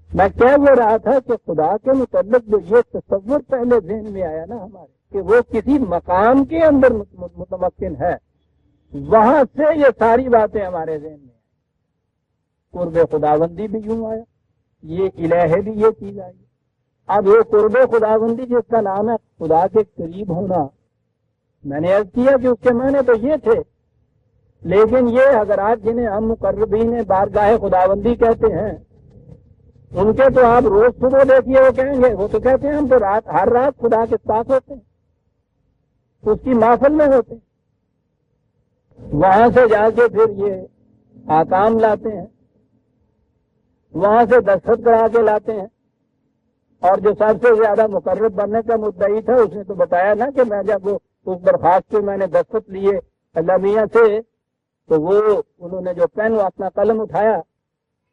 میں کہہ یہ رہا تھا کہ خدا کے متعلق جو یہ تصور پہلے ذہن میں آیا نا ہمارے کہ وہ کسی مقام کے اندر متمکن ہے، وہاں سے یہ ساری باتیں ہمارے ذہن میں آئی. قرب خداوندی بھی یوں آیا، یہ الہ بھی یہ چیز آئی. اب یہ قرب خداوندی جس کا نام ہے خدا کے قریب ہونا، میں نے عرض کیا کہ اس کے معنی تو یہ تھے، لیکن یہ حضرات جنہیں ہم مقربین بارگاہ خداوندی کہتے ہیں ان کے تو آپ روز صبح دیکھیے وہ کہیں گے، وہ تو کہتے ہیں ہم تو ہر رات خدا کے ساتھ ہوتے ہیں، اس کی محفل میں ہوتے ہیں. وہاں سے جا کے پھر یہ آکام لاتے ہیں، وہاں سے دستخط کرا کے لاتے ہیں اور جو سب سے زیادہ مقرب بننے کا مدعی تھا اس نے تو بتایا نا کہ میں جب اس درخواست پہ میں نے دستخط لیے اللہ میاں سے تو وہ انہوں نے جو پین اپنا قلم اٹھایا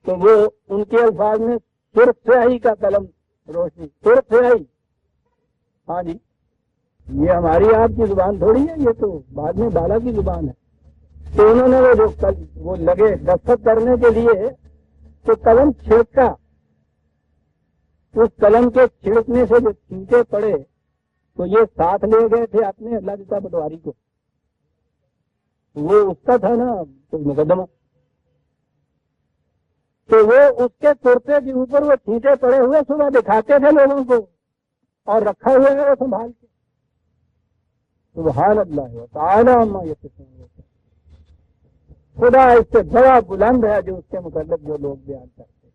تو وہ ان کے الفاظ میں سرخ سیاہی کا قلم روشنی سرخ سیاہی. ہاں جی یہ ہماری آپ کی زبان تھوڑی ہے, یہ تو بعد میں بالا کی زبان ہے. تو انہوں نے وہ لگے دستخط کرنے کے لیے تو قلم چھڑکا, اس قلم کے چھڑکنے سے جو چھینٹے پڑے تو یہ ساتھ لے گئے تھے اپنے اللہ جتا پٹواری کو, وہ اس کا تھا نا تو مقدمہ, تو وہ اس کے کرتے کے اوپر وہ چھینٹے پڑے ہوئے صبح دکھاتے تھے لوگوں کو اور رکھا ہوا ہے وہ سنبھال کے. سبحان اللہ تعالی عما یصفون, خدا اس سے بڑا بلند ہے جو اس کے متعلق جو لوگ بیان کرتے ہیں.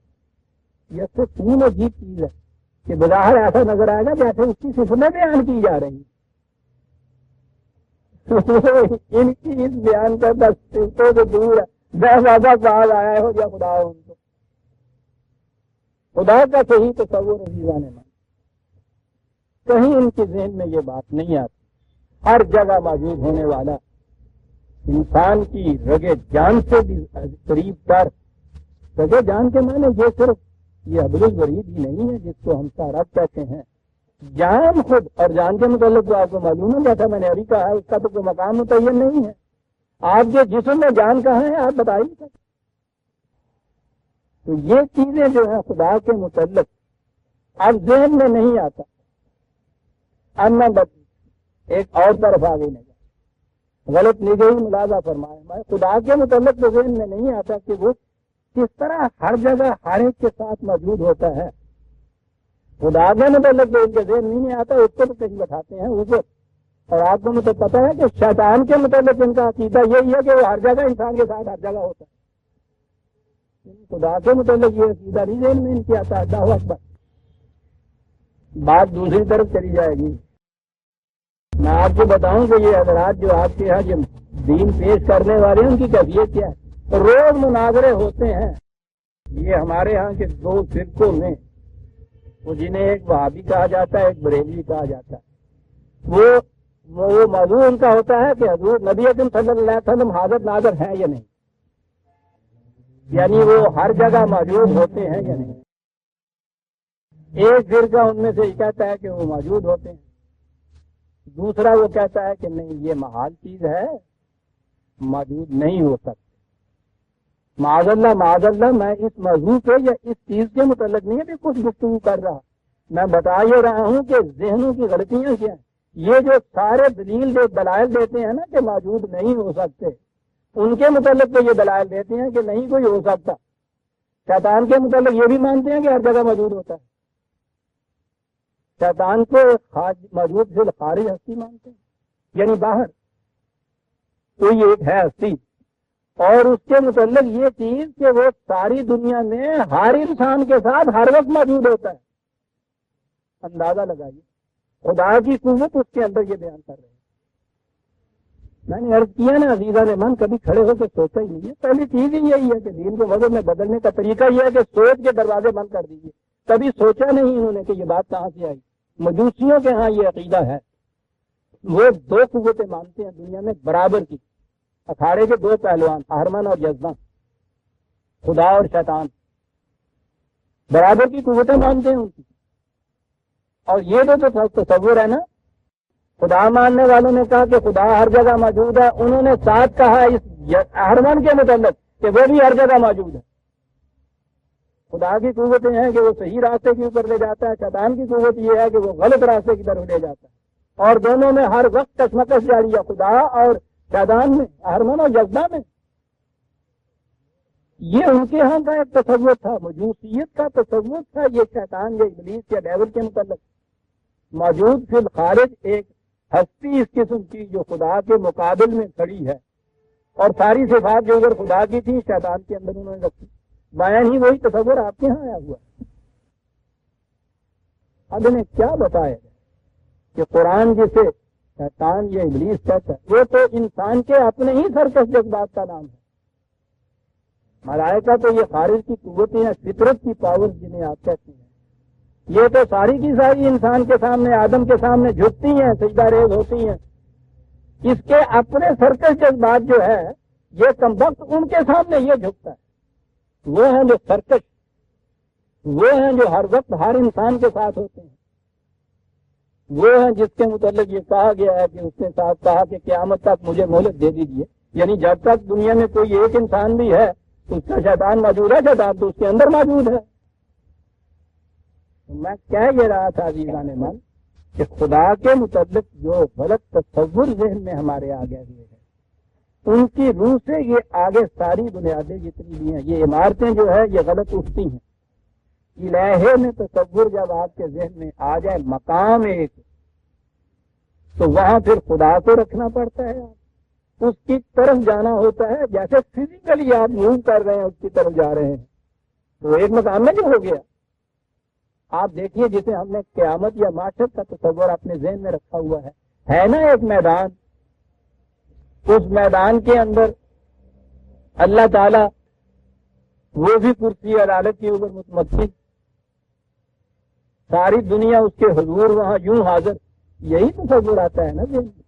یہ سکون عجیب چیز ہے کہ بظاہر ایسا نظر آئے گا جیسے اس کی صفتیں بیان کی جا رہی ہیں. ان کی اس بیان کردہ صفتوں سے دور ہے, بے زیادہ باز آیا ہو یا خدا ہو ان کو. خدا کا صحیح تصور عزیزان من, کہیں ان کے ذہن میں یہ بات نہیں آتی. ہر جگہ موجود ہونے والا, انسان کی رگے جان سے بھی قریب تر. رگے جان کے معنی یہ صرف یہ حبل الورید ہی نہیں ہے جس کو ہم سارب کہتے ہیں. جان خود اور جان کے متعلق تو آپ کو معلوم ہے, جیسا میں نے ابھی کہا ہے اس کا تو کوئی مقام متعین نہیں ہے. آپ کے جسم میں جان کہاں ہے آپ بتا ہی نہیں سکتے. تو یہ چیزیں جو ہیں خدا کے متعلق اب ذہن میں نہیں آتا. ایک اور طرف آگے نہیں غلط نگہی ملازہ فرمائے, میں خدا کے متعلق تو ذہن میں نہیں آتا کہ وہ کس طرح ہر جگہ ہر ایک کے ساتھ موجود ہوتا ہے. خدا کے متعلق تو ان کے ذہن نہیں آتا, اس کو تو کہیں بتاتے ہیں اوپر. اور آپ کو مجھے پتا ہے کہ شیطان کے متعلق ان کا عقیدہ یہی ہے کہ وہ ہر جگہ انسان کے ساتھ ہر جگہ ہوتا ہے. خدا کے متعلق یہ عقیدہ نہیں ذہن میں ان کی آتا. اللہ اکبر. بات دوسری طرف چلی جائے گی. میں آپ کو بتاؤں کہ یہ حضرات جو آپ کے یہاں جو دین پیش کرنے والے ہیں ان کی کیفیت کیا ہے. روز مناظرے ہوتے ہیں. یہ ہمارے یہاں کے دو فرقوں میں, وہ جنہیں ایک وہابی کہا جاتا ہے ایک بریلوی کہا جاتا ہے, وہ موضوع ان کا ہوتا ہے کہ حضور نبی اکرم صلی اللہ علیہ وسلم حاضر ناظر ہیں یا نہیں, یعنی وہ ہر جگہ موجود ہوتے ہیں یا نہیں. ایک فرقہ ان میں سے یہ کہتا ہے کہ وہ موجود ہوتے ہیں, دوسرا وہ کہتا ہے کہ نہیں یہ محال چیز ہے, موجود نہیں ہو سکتے. معاذ اللہ میں اس موضوع پہ یا اس چیز کے متعلق نہیں ہے کہ کچھ گفتگو کر رہا, میں بتا یہ رہا ہوں کہ ذہنوں کی غلطیاں کیا ہیں. یہ جو سارے دلائل دیتے ہیں نا کہ موجود نہیں ہو سکتے, ان کے متعلق تو یہ دلائل دیتے ہیں کہ نہیں کوئی ہو سکتا. شیطان کے متعلق یہ بھی مانتے ہیں کہ ہر جگہ موجود ہوتا ہے. شیطان کو موجود سے خارج ہستی مانتے ہیں, یعنی باہر کوئی ایک ہے ہستی, اور اس کے متعلق یہ چیز کہ وہ ساری دنیا میں ہر انسان کے ساتھ ہر وقت موجود ہوتا ہے. اندازہ لگائیے خدا کی قوت اس کے اندر یہ بیان کر رہے ہیں. میں نے عرض کیا نا عزیزان من, کبھی کھڑے ہو کے سوچا ہی نہیں ہے. پہلی چیز ہی یہی ہے کہ دین کو مذہب میں بدلنے کا طریقہ یہ ہے کہ سوچ کے دروازے بند کر دیجیے. کبھی سوچا نہیں انہوں نے کہ یہ بات کہاں سے آئی. مجوسیوں کے ہاں یہ عقیدہ ہے, وہ دو قوتیں مانتے ہیں دنیا میں برابر کی. اکھاڑے کے دو پہلوان اہرمن اور جذبہ, خدا اور شیطان, برابر کی قوتیں مانتے ہیں ان کی. اور یہ تو تصور ہے نا, خدا ماننے والوں نے کہا کہ خدا ہر جگہ موجود ہے, انہوں نے ساتھ کہا اس اہرمن کے متعلق کہ وہ بھی ہر جگہ موجود ہے. خدا کی قوتیں ہیں کہ وہ صحیح راستے کے اوپر لے جاتا ہے, شیطان کی قوت یہ ہے کہ وہ غلط راستے کی طرف لے جاتا ہے. اور دونوں میں ہر وقت کشمکش جاری ہے, خدا اور شیطان میں, اہرمن اور جذبہ میں. یہ ان کے ہاں کا ایک تصور تھا, مجوسیت کا تصور تھا. یہ شیطان یا ابلیس یا ڈیول کے متعلق موجود فی الخارج ایک ہستی اس قسم کی جو خدا کے مقابل میں کھڑی ہے, اور ساری صفات جو اگر خدا کی تھی شیطان کے اندر انہوں نے رکھی. بیان ہی وہی تصور آپ کے ہاں آیا ہوا. اب انہیں کیا بتایا کہ قرآن جسے شیطان یا ابلیس کہتا ہے وہ تو انسان کے اپنے ہی سرکش جذبات کا نام ہے. ملائکہ تو یہ خارج کی قوتیں ہیں, فطرت کی پاور جنہیں آپ کہتے ہیں. یہ تو ساری کی ساری انسان کے سامنے، آدم کے سامنے جھکتی ہیں، سجدہ ریز ہوتی ہیں. اس کے اپنے سرکش جذبات جو ہے یہ کمبخت ان کے سامنے یہ جھکتا ہے. وہ ہیں جو سرکش، وہ ہیں جو ہر وقت ہر انسان کے ساتھ ہوتے ہیں. وہ ہیں جس کے متعلق یہ کہا گیا ہے کہ اس نے صاحب کہا کہ قیامت تک مجھے مہلت دے دیجیے. یعنی جب تک دنیا میں کوئی ایک انسان بھی ہے اس کا شیطان موجود ہے، شیطان تو اس کے اندر موجود ہے. میں کہہ یہ رہا تھا عزیزان من کہ خدا کے متعلق جو غلط تصور ذہن میں ہمارے آگے ہوئے ہیں ان کی روح سے یہ آگے ساری بنیادیں جتنی بھی ہیں، یہ عمارتیں جو ہے یہ غلط اٹھتی ہیں. الہے میں تصور جب آپ کے ذہن میں آ جائے مقام ایک، تو وہاں پھر خدا کو رکھنا پڑتا ہے، اس کی طرف جانا ہوتا ہے. جیسے فزیکلی آپ موو کر رہے ہیں اس کی طرف جا رہے ہیں، تو ایک مقام میں جو ہو گیا. آپ دیکھیے جسے ہم نے قیامت یا معاشر کا تصور اپنے ذہن میں رکھا ہوا ہے نا ایک میدان، اس میدان کے اندر اللہ تعالی وہ بھی کرسی عدالت کے اوپر متمکن، ساری دنیا اس کے حضور وہاں یوں حاضر. یہی تصور آتا ہے نا ذہن میں.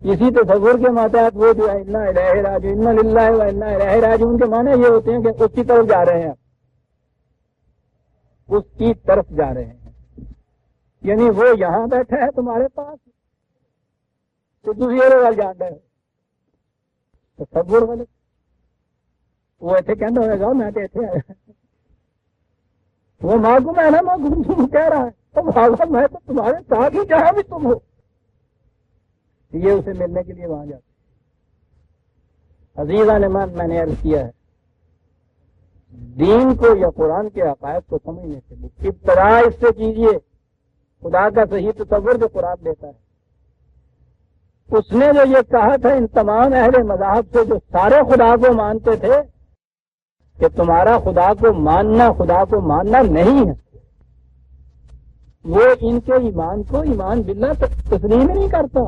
اسی تصور کے ماتحت وہ جو ہے انا الہ راجعون، انا للہ و انا الہ راجعون کے معنی یہ ہوتے ہیں کہ اس کی طرف جا رہے ہیں، اس کی طرف جا رہے ہیں. یعنی وہ یہاں بیٹھا ہے تمہارے پاس تو دوسرے وال جان رہے ہو. تصور والے وہ اتنے کہنا ہوئے گا میں تو اتنے آیا، وہ محکوم ہے نا، محکوم تم کہہ رہا ہے تو میں تو تمہارے ساتھ ہی جہاں بھی تم ہو. یہ اسے ملنے کے لیے وہاں جاتے. عزیزان من میں نے عرض کیا ہے دین کو یا قرآن کے عقائد کو سمجھنے سے ابتدا اس سے کیجیے خدا کا صحیح تصور جو قرآن دیتا ہے. اس نے جو یہ کہا تھا ان تمام اہل مذاہب سے جو سارے خدا کو مانتے تھے کہ تمہارا خدا کو ماننا نہیں ہے، وہ ان کے ایمان کو ایمان باللہ تسلیم نہیں کرتا،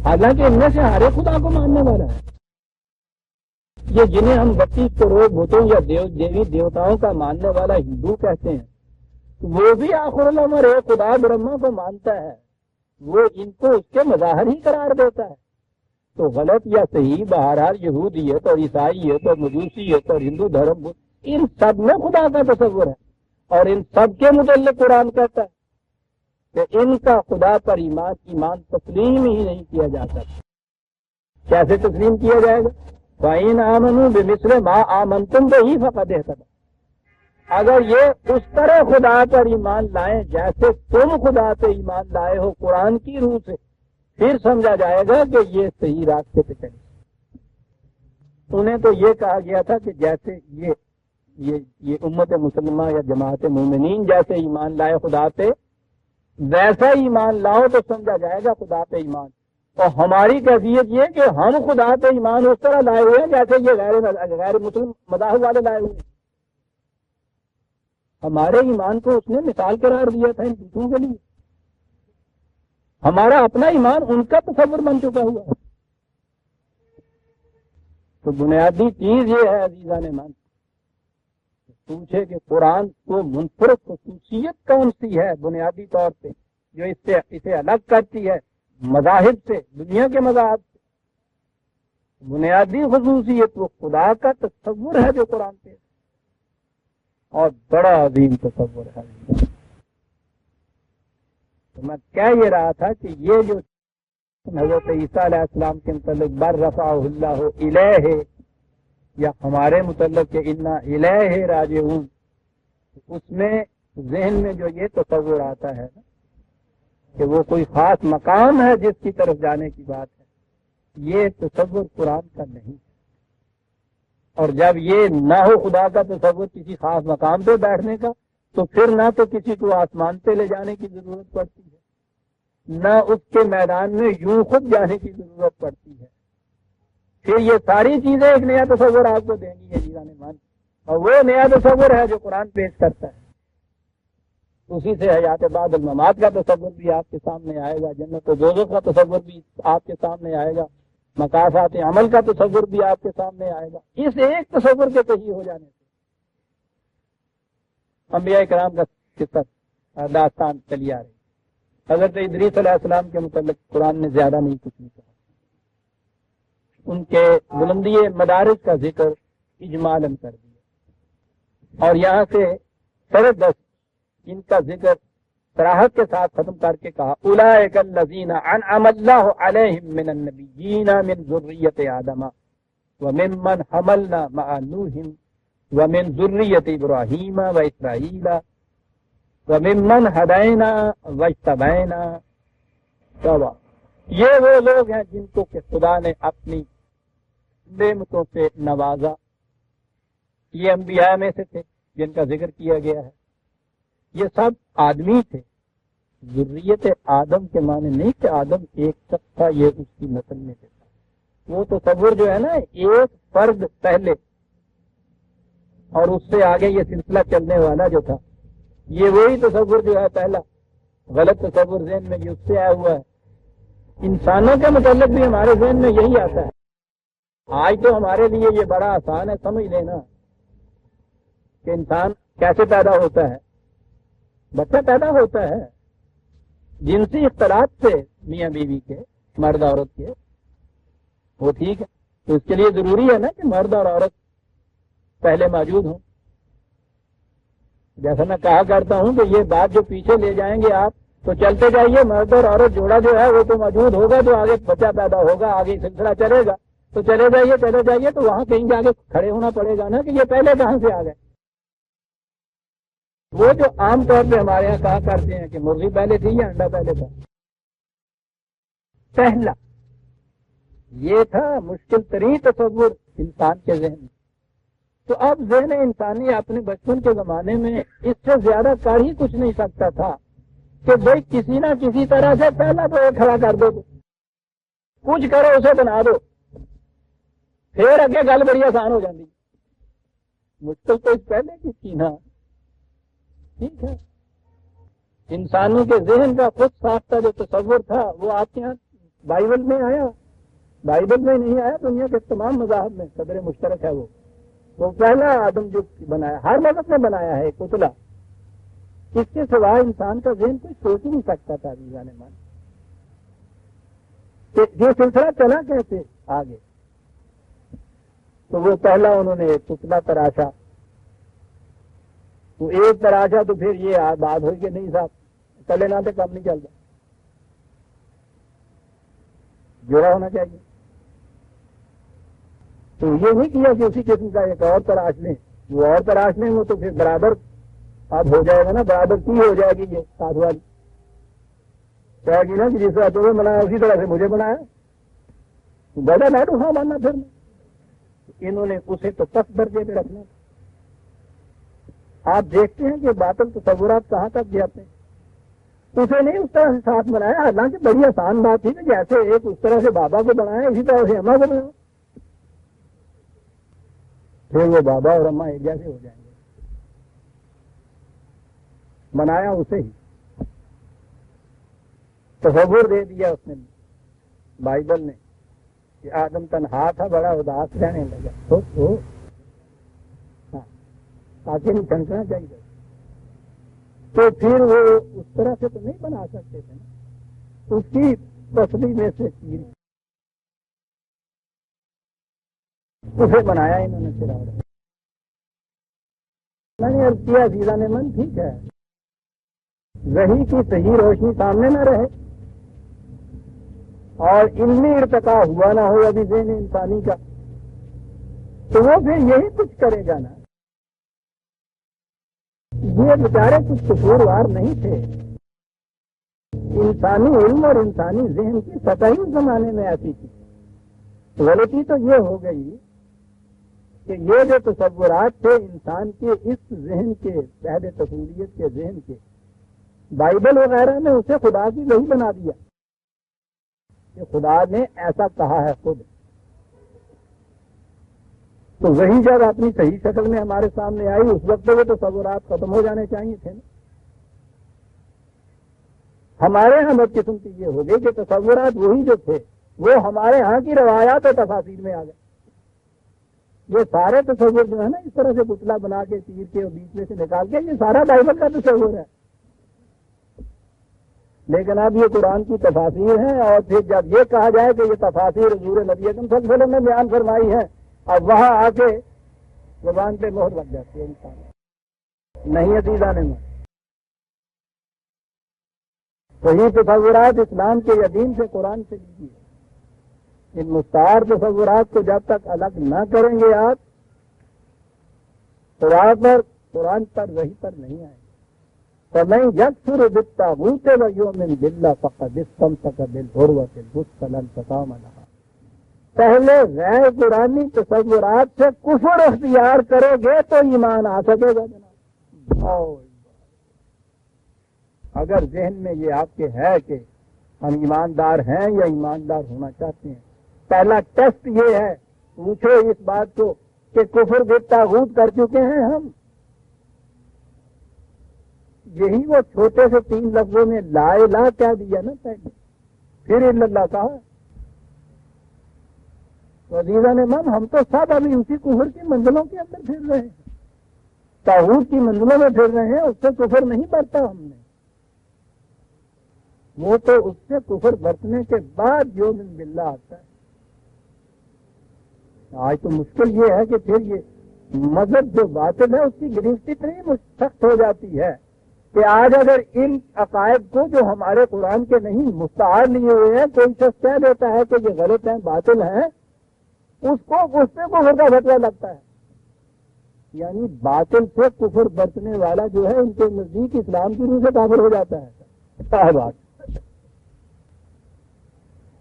حالانکہ ان میں سے ہر ایک خدا کو ماننے والا ہے. یہ جنہیں ہم 32 کروڑ بتوں یا دیوی دیوتاؤں کا ماننے والا ہندو کہتے ہیں، وہ بھی آخر العمر ایک خدا برہما کو مانتا ہے، وہ ان کو اس کے مظاہر ہی قرار دیتا ہے. تو غلط یا صحیح بہرحال یہودیت اور عیسائیت اور مجوسیت اور ہندو دھرم ان سب میں خدا کا تصور ہے. اور ان سب کے متعلق قرآن کہتا ہے کہ ان کا خدا پر ایمان تسلیم ہی نہیں کیا جاتا. کیسے تسلیم کیا جائے گا؟ فَإِنْ آمَنُوا بِمِثْلِ مَا آمَنْتُمْ بِهِ فَقَدْ اهْتَدَوْا. اگر یہ اس طرح خدا پر ایمان لائیں جیسے تم خدا پہ ایمان لائے ہو قرآن کی روح سے، پھر سمجھا جائے گا کہ یہ صحیح راستے پہ چلے. انہیں تو یہ کہا گیا تھا کہ جیسے یہ امت مسلمہ یا جماعت مومنین جیسے ایمان لائے خدا پہ، ویسا ایمان لاؤ تو سمجھا جائے گا خدا پہ ایمان. اور ہماری کیفیت یہ کہ ہم خدا پہ ایمان اس طرح لائے ہوئے ہیں جیسے یہ غیر مسلم مذاہب والے لائے ہوئے ہیں. ہمارے ایمان کو اس نے مثال قرار دیا تھا ان دوسروں کے لیے. ہمارا اپنا ایمان ان کا تصور بن چکا ہوا ہے. تو بنیادی چیز یہ ہے عزیزان من، پوچھے کہ قرآن کو منفرد خصوصیت کون سی ہے بنیادی طور پہ جو اسے الگ کرتی ہے مذاہب سے، دنیا کے مذاہب سے. بنیادی خصوصیت وہ خدا کا تصور ہے جو قرآن پہ، اور بڑا عظیم تصور ہے. تو میں کہہ یہ رہا تھا کہ یہ جو حضرت عیسیٰ علیہ السلام کے متعلق بر رفعہ اللہ الیہ، یا ہمارے متعلق کہ انا الیہ راجعون، اس میں ذہن میں جو یہ تصور آتا ہے کہ وہ کوئی خاص مقام ہے جس کی طرف جانے کی بات ہے، یہ تصور قرآن کا نہیں. اور جب یہ نہ ہو خدا کا تصور کسی خاص مقام پہ بیٹھنے کا، تو پھر نہ تو کسی کو آسمان پہ لے جانے کی ضرورت پڑتی ہے، نہ اس کے میدان میں یوں خود جانے کی ضرورت پڑتی ہے. پھر یہ ساری چیزیں ایک نیا تصور آپ کو دیں گی عزیزان من، اور وہ نیا تصور ہے جو قرآن پیش کرتا ہے. اسی سے حیات بعد الممات کا تصور بھی آپ کے سامنے آئے گا، جنت و دوزخ کا تصور بھی آپ کے سامنے آئے گا، مقافات عمل کا تصور بھی آپ کے سامنے آئے گا. اس ایک تصور کے صحیح ہو جانے سے انبیاء کرام کا قصص داستان چلی آ رہی. حضرت ادریس علیہ السلام کے متعلق قرآن نے زیادہ نہیں کچھ نہیں کہا. ان کے بلندی مدارج کا ذکر اجمالاً کر دیا اور یہاں سے سر 10 ان کا ذکر صراحت کے ساتھ ختم کر کے کہا اولئک الذین انعم اللہ علیہم من النبیین من ذریۃ آدم وممن حملنا مع نوح ومن ذریۃ ابراہیم واسرائیل وممن ہدینا واجتبینا. یہ وہ لوگ ہیں جن کو کہ خدا نے اپنی نعمتوں سے نوازا. یہ انبیاء میں سے تھے جن کا ذکر کیا گیا ہے. یہ سب آدمی تھے. ذریت آدم کے معنی نہیں کہ آدم ایک شخص تھا یہ اس کی نسل میں سے تھا. وہ تصور جو ہے نا ایک فرد پہلے اور اس سے آگے یہ سلسلہ چلنے والا جو تھا یہ وہی تصور جو ہے پہلا غلط تصور ذہن میں اس سے آیا ہوا ہے. انسانوں کے متعلق بھی ہمارے ذہن میں یہی آتا ہے. آج تو ہمارے لیے یہ بڑا آسان ہے سمجھ لینا کہ انسان کیسے پیدا ہوتا ہے. بچہ پیدا ہوتا ہے جنسی اختلاط سے میاں بیوی کے مرد عورت کے. وہ ٹھیک ہے تو اس کے لیے ضروری ہے نا کہ مرد اور عورت پہلے موجود ہوں. جیسا میں کہا کرتا ہوں کہ یہ بات جو پیچھے لے جائیں گے آپ تو چلتے جائیے مرد اور عورت جوڑا جو ہے وہ تو موجود ہوگا تو آگے بچہ پیدا ہوگا آگے سلسلہ چلے گا تو چلے جائیے تو وہاں کہیں جا کے کھڑے ہونا پڑے گا نا کہ یہ پہلے کہاں سے آ گئے. وہ جو عام طور پہ ہمارے یہاں کہا کرتے ہیں کہ مرغی پہلے تھی یا انڈا پہلے تھا. پہلا یہ تھا مشکل ترین تصور انسان کے ذہن میں. تو اب ذہن انسانی اپنے بچپن کے زمانے میں اس سے زیادہ کر ہی کچھ نہیں سکتا تھا کہ بھائی کسی نہ کسی طرح سے پہلا تو ایک کھڑا کر دو کچھ کرو اسے بنا دو پھر اگے گل بڑی آسان ہو جاتی. مشکل تو اس پہلے کی تھی نا. ٹھیک ہے انسانوں کے ذہن کا خود ساختہ جو تصور تھا وہ آپ کے یہاں بائبل میں آیا. بائبل میں نہیں آیا. دنیا کے تمام مذاہب میں صدر مشترک ہے وہ پہلا آدم جو بنایا ہر مذہب نے بنایا ہے پتلا. اس کے سوائے انسان کا ذہن کوئی سوچ ہی نہیں سکتا تھا. جانے مان یہ سلسلہ چلا کیسے آگے تو وہ پہلا انہوں نے ایک پتلا تراشا. وہ ایک تراشا تو پھر یہ بات ہوئی کہ نہیں صاحب چلے نہ تو کام نہیں چلتا جوڑا ہونا چاہیے. تو یہ نہیں کیا کہ اسی قسم کا ایک اور تراش لیں. وہ اور تراش لیں وہ تو پھر برابر اب ہو جائے گا نا برابر کی ہو جائے گی. یہ ساتھ والی کہے گی نا کہ جس طرح تمہیں بنایا اسی طرح سے مجھے بنایا بڑا لاڈو ہاں بننا. پھر انہوں نے اسے تو پس درجے پہ رکھنا. آپ دیکھتے ہیں کہ باطل تصورات کہاں تک جاتے ہیں. اسے نہیں اس طرح سے ساتھ بنایا. حالانکہ بڑی آسان بات تھی کہ جیسے ایک اس طرح سے بابا کو بنایا اسی طرح سے اما کو بنایا. پھر وہ بابا اور اما ایک جیسے ہو جائیں گے. بنایا اسے ہی تصور دے دیا اس نے بائبل نے کہ آدم تنہا تھا بڑا اداس رہنے لگا. ہاں تاکہ نہیں چھنکنا چاہیے. تو پھر وہ اس طرح سے تو نہیں بنا سکتے تھے نا. اس کی پسلی میں سے چیز اسے بنایا انہوں نے. چراغ میں نے عرض کیا عزیزہ نے من ٹھیک ہے وحی کی صحیح روشنی سامنے نہ رہے اور علمی ارتقا ہوا نہ ہو ابھی ذہن انسانی کا تو وہ پھر یہی کچھ کرے گا نا. یہ بیچارے کچھ قصوروار نہیں تھے. انسانی علم اور انسانی ذہن کی سطح اس زمانے میں ایسی تھی. غلطی تو یہ ہو گئی کہ یہ جو تصورات تھے انسان کے اس ذہن کے شہد تصوریت کے ذہن کے بائبل وغیرہ نے اسے خدا کی وحی بنا دیا کہ خدا نے ایسا کہا ہے خود. تو وہی جب اپنی صحیح شکل میں ہمارے سامنے آئی اس وقت وہ تصورات ختم ہو جانے چاہیے تھے نا. ہمارے یہاں بد قسمتی یہ ہو گئی کہ تصورات وہی جو تھے وہ ہمارے ہاں کی روایات اور تفاسیر میں آ گئے. یہ سارے تصور جو ہے نا اس طرح سے پتلا بنا کے چیر کے اور بیچ میں سے نکال کے یہ سارا بائبل کا تصور ہے. لیکن اب یہ قرآن کی تفاسیر ہیں، اور پھر جب یہ کہا جائے کہ یہ تفاسیر حضور نبی اکرم صلی اللہ علیہ وسلم نے بیان فرمائی ہے، اب وہاں آ کے زبان پہ مہر لگ جاتی ہے انسان. نہیں عزیزان میں وہی تصورات اسلام کے یدین سے قرآن سے لیجیے. ان مستعار تصورات کو جب تک الگ نہ کریں گے آپ قرآن پر وحی پر نہیں آئیں. فَمَن يَكْفُرُ بِالطَّاغُوتِ وَيُؤْمِن بِاللَّهِ فَقَدِ اسْتَمْسَكَ بِالْعُرْوَةِ الْوُثْقَى لَا انفِصَامَ لَهَا. پہلے غیر قرآنی تصورات سے کفر اختیار کرو گے تو ایمان آ سکے گا جناب. اگر ذہن میں یہ آپ کے ہے کہ ہم ایماندار ہیں یا ایماندار ہونا چاہتے ہیں، پہلا ٹیسٹ یہ ہے، پوچھو اس بات کو کہ کفر بالطاغوت کر چکے ہیں ہم. یہی وہ چھوٹے سے 3 لفظوں میں لا الہ کہہ دیا نا پہلے، پھر الا اللہ کہا. تو عزیزان امام ہم تو سب ابھی اسی کفر کی منزلوں کے اندر پھر رہے ہیں، طاغوت کی منزلوں میں پھر رہے ہیں. اس سے کفر نہیں برتا ہم نے، وہ تو اس سے کفر برتنے کے بعد یؤمن باللہ آتا ہے. آج تو مشکل یہ ہے کہ پھر یہ مذہب جو باطل ہے اس کی گرفت اتنی سخت ہو جاتی ہے کہ آج اگر ان عقائد کو جو ہمارے قرآن کے نہیں مستعار لیے ہوئے ہیں کوئی شخص کہہ دیتا ہے کہ یہ غلط ہیں باطل ہیں، اس پہ کفر کا فتویٰ لگتا ہے. یعنی باطل سے کفر برتنے والا جو ہے ان کے نزدیک اسلام کی روح سے کافر ہو جاتا ہے. کیا ہے بات؟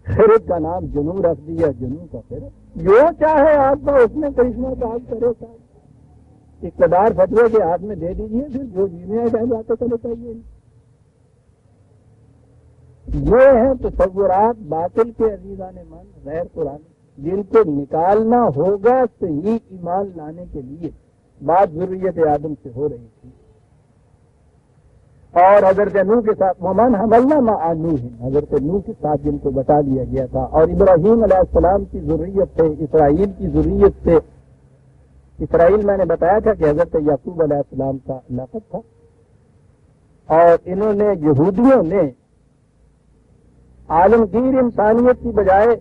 خرد کا نام جنوں رکھ دیا، جنوں کا پھر جو چاہے آپ کا اس میں کرشمہ کام کرے. اقتدار فتوے کے ہاتھ میں دے دیجیے، پھر جو جینے ہیں باتیں کرنا چاہیے. یہ ہیں تصورات باطل کے عزیزان من غیر قرآن، جن کو نکالنا ہوگا صحیح ایمان لانے کے لیے. بات ذریت آدم سے ہو رہی تھی اور حضرت نوح کے ساتھ ومن حملنا مع نوح، حضرت نوح کے ساتھ جن کو بتا دیا گیا تھا، اور ابراہیم علیہ السلام کی ذریت سے، اسرائیل کی ذریت سے. اسرائیل میں نے بتایا تھا کہ حضرت یعقوب علیہ السلام کا لقب تھا، اور انہوں نے یہودیوں نے عالمگیر انسانیت کی بجائے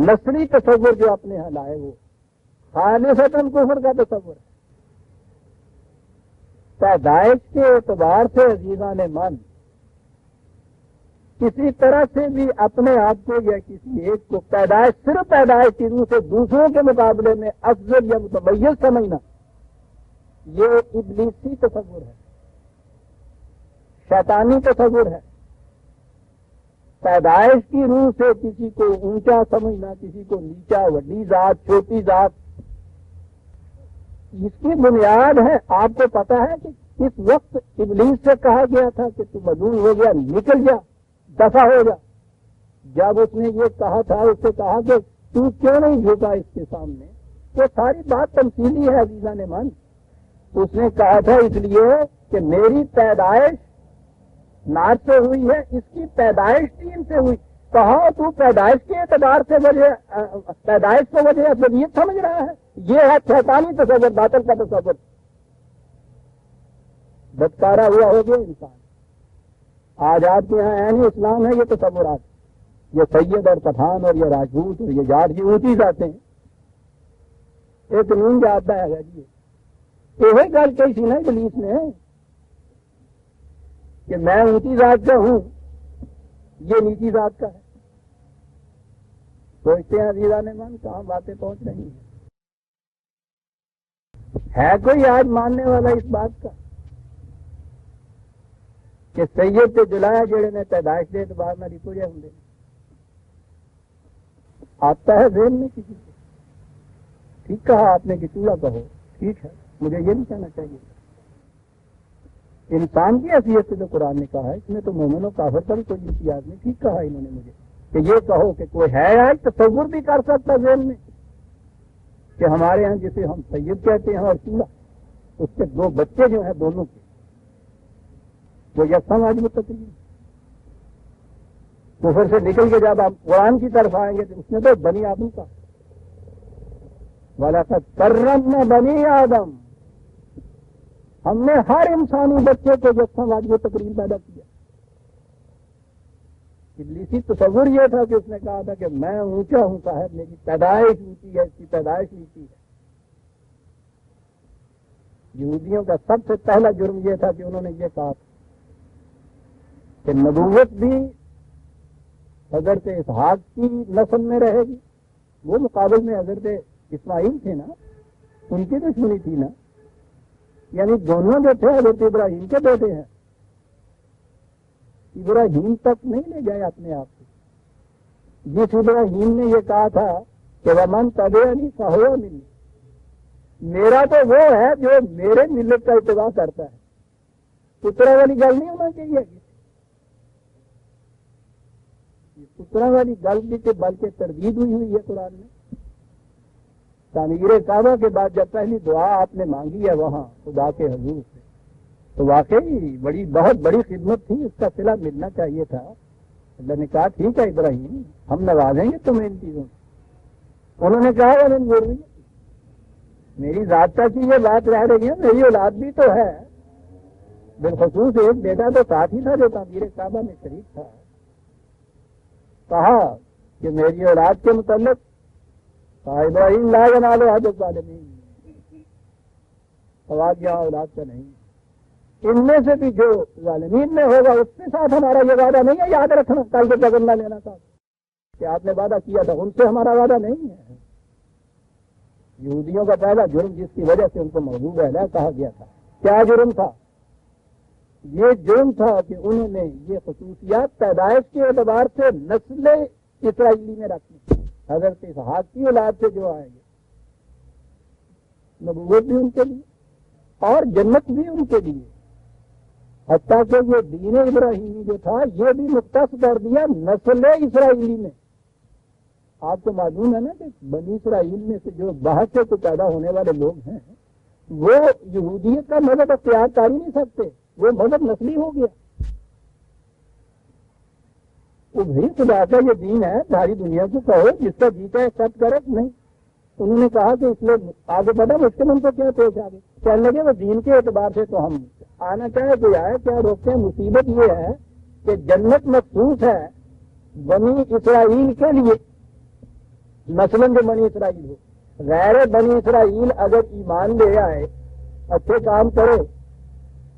نسلی تصور جو اپنے یہاں لائے وہ خالصتاً کفر کا تصور ہے. پیدائش کے اعتبار سے عزیزان من کسی طرح سے بھی اپنے آپ کو یا کسی ایک کو صرف پیدائش کی روح سے دوسروں کے مقابلے میں افضل یا متمیز سمجھنا، یہ ابلیسی تصور ہے، شیطانی تصور ہے. پیدائش کی روح سے کسی کو اونچا سمجھنا، کسی کو نیچا، وڈی ذات، چھوٹی ذات، اس کی بنیاد ہے. آپ کو پتا ہے کہ کس وقت ابلیس سے کہا گیا تھا کہ تو مدعو ہو گیا، نکل جا، دفع ہو جا. جب اس نے یہ کہا تھا، اس سے کہا کہ تو کیوں نہیں جھکا اس کے سامنے، تو ساری بات تمثیلی ہے عزیزان من. اس نے کہا تھا اس لیے کہ میری پیدائش نار سے ہوئی ہے، اس کی پیدائش تین سے ہوئی. کہا تو پیدائش کے اعتبار سے پیدائش کو وجہ اصلیت سمجھ رہا ہے. یہ ہے شیطانی تصور، باطل کا تصور. بدکارا ہوا ہو گیا انسان. آج آپ کے یہاں عین اسلام ہے یہ تصورات، یہ سید اور پٹھان اور یہ راجپوت اور یہ جاٹ کی اونچی ذاتیں ہیں. ایک قانون جاتا ہے جی، یہ گل کہی سی نا ابلیس نے کہ میں اونچی ذات کا ہوں، یہ نیچی ذات کا ہے. سوچتے ہیں عزیزان من کہاں باتیں پہنچ رہی ہیں. ہے کوئی آج ماننے والا اس بات کا کہ سید تے جلایا جڑے نے پیدائش کے اعتبار نہ رکو جائے ہوں؟ آتا ہے ذہن میں کسی کو؟ ٹھیک کہا آپ نے کہ چولہا کہو، ٹھیک ہے، مجھے یہ نہیں کہنا چاہیے. انسان کی حیثیت سے جو قرآن نے کہا ہے، اس میں تو مومن و کافر پر کوئی امتیاز نہیں. ٹھیک کہا انہوں نے مجھے کہ یہ کہو کہ کوئی ہے آج تصور بھی کر سکتا ذہن میں کہ ہمارے ہاں جسے ہم سید کہتے ہیں اور چولہا، اس کے دو بچے جو ہیں دونوں کے وہ یکساں آج متقی ہیں. کفر سے نکل کے جب آپ قرآن کی طرف آئیں گے تو اس میں تو بنی آدم کا وَلَقَدْ كَرَّمْنَا بَنِي آدم، ہم نے ہر انسانی بچے کو جسم والی تقریر پیدا کیا. ابلیسی تصور یہ تھا کہ اس نے کہا تھا کہ میں اونچا ہوں صاحب، میری پیدائش اونچی ہے، اس کی پیدائش اونچی ہے. یہودیوں کا سب سے پہلا جرم یہ تھا کہ انہوں نے یہ کہا کہ نبوت بھی حضرت اسحاق کی نسل میں رہے گی. وہ مقابل میں حضرت اسماعیل تھے نا، ان کی دشمنی تھی نا، یعنی دونوں جو تھے حضرت ابراہیم کے بیٹے ہیں. ابراہیم تک نہیں لے گئے اپنے آپ کو. جس ابراہیم نے یہ کہا تھا کہ وَمَن تَبِعَنِي فَهُوَ مِنِّي، میرا تو وہ ہے جو میرے ملت کا اتباع کرتا ہے. پترا والی گل نہیں ہونا چاہیے، پترا والی گل بھی کہ بلکہ تردید ہوئی ہے قرآن میں. تعمیر کعبہ کے بعد جب پہلی دعا آپ نے مانگی ہے وہاں خدا کے حضور سے، تو واقعی بہت بڑی خدمت تھی، اس کا صلہ ملنا چاہیے تھا. اللہ نے کہا ٹھیک ہے ابراہیم، ہم نوازیں گے تمہیں ان چیزوں سے. انہوں نے کہا میری ذات کا کی یہ بات رہ رہی ہے، میری اولاد بھی تو ہے. بالخصوص ایک بیٹا تو ساتھ ہی تھا جو تعمیر کعبہ میں شریک تھا. کہا کہ میری اولاد کے متعلق ابراہیم لا ینال احد الظالمین، سوال یہاں اولاد کا نہیں، ان میں سے بھی جو ظالمین میں ہوگا اس کے ساتھ ہمارا یہ وعدہ نہیں ہے. یاد رکھنا کل کے قدم نہ لینا تھا کہ آپ نے وعدہ کیا تھا، ان سے ہمارا وعدہ نہیں ہے. یہودیوں کا پہلا جرم جس کی وجہ سے ان کو محبوب اعلیٰ کہا گیا تھا، کیا جرم تھا؟ یہ جرم تھا کہ انہوں نے یہ خصوصیات پیدائش کے اعتبار سے نسل اسرائیلی میں رکھی. حضرت اسحاق کی اولاد سے جو آئیں گے، نبوت بھی ان کے لیے اور جنت بھی ان کے لیے. حتیٰ کہ یہ دین ابراہیمی جو تھا یہ بھی مختص کر دیا نسل اسرائیلی میں. آپ کو معلوم ہے نا کہ بنی اسرائیل میں سے جو باہر سے تو پیدا ہونے والے لوگ ہیں وہ یہودیت کا مذہب اختیار کر ہی نہیں سکتے، وہ مذہب نسلی ہو گیا. وہ بھی خدا کا یہ دین ہے، ساری دنیا کو کہو، جس کا جیتا ایکسپٹ کرے نہیں. انہوں نے کہا کہ اس لیے آگے بڑھا مشکل ان کو کیا پیش آ گئی. کہنے لگے وہ دین کے اعتبار سے تو ہم آنا چاہے کوئی آئے کیا روکتے ہیں. مصیبت یہ ہے کہ جنت مخصوص ہے بنی اسرائیل کے لیے، مثلاً جو بنی اسرائیل ہو. غیر بنی اسرائیل اگر ایمان لے آئے، اچھے کام کرے،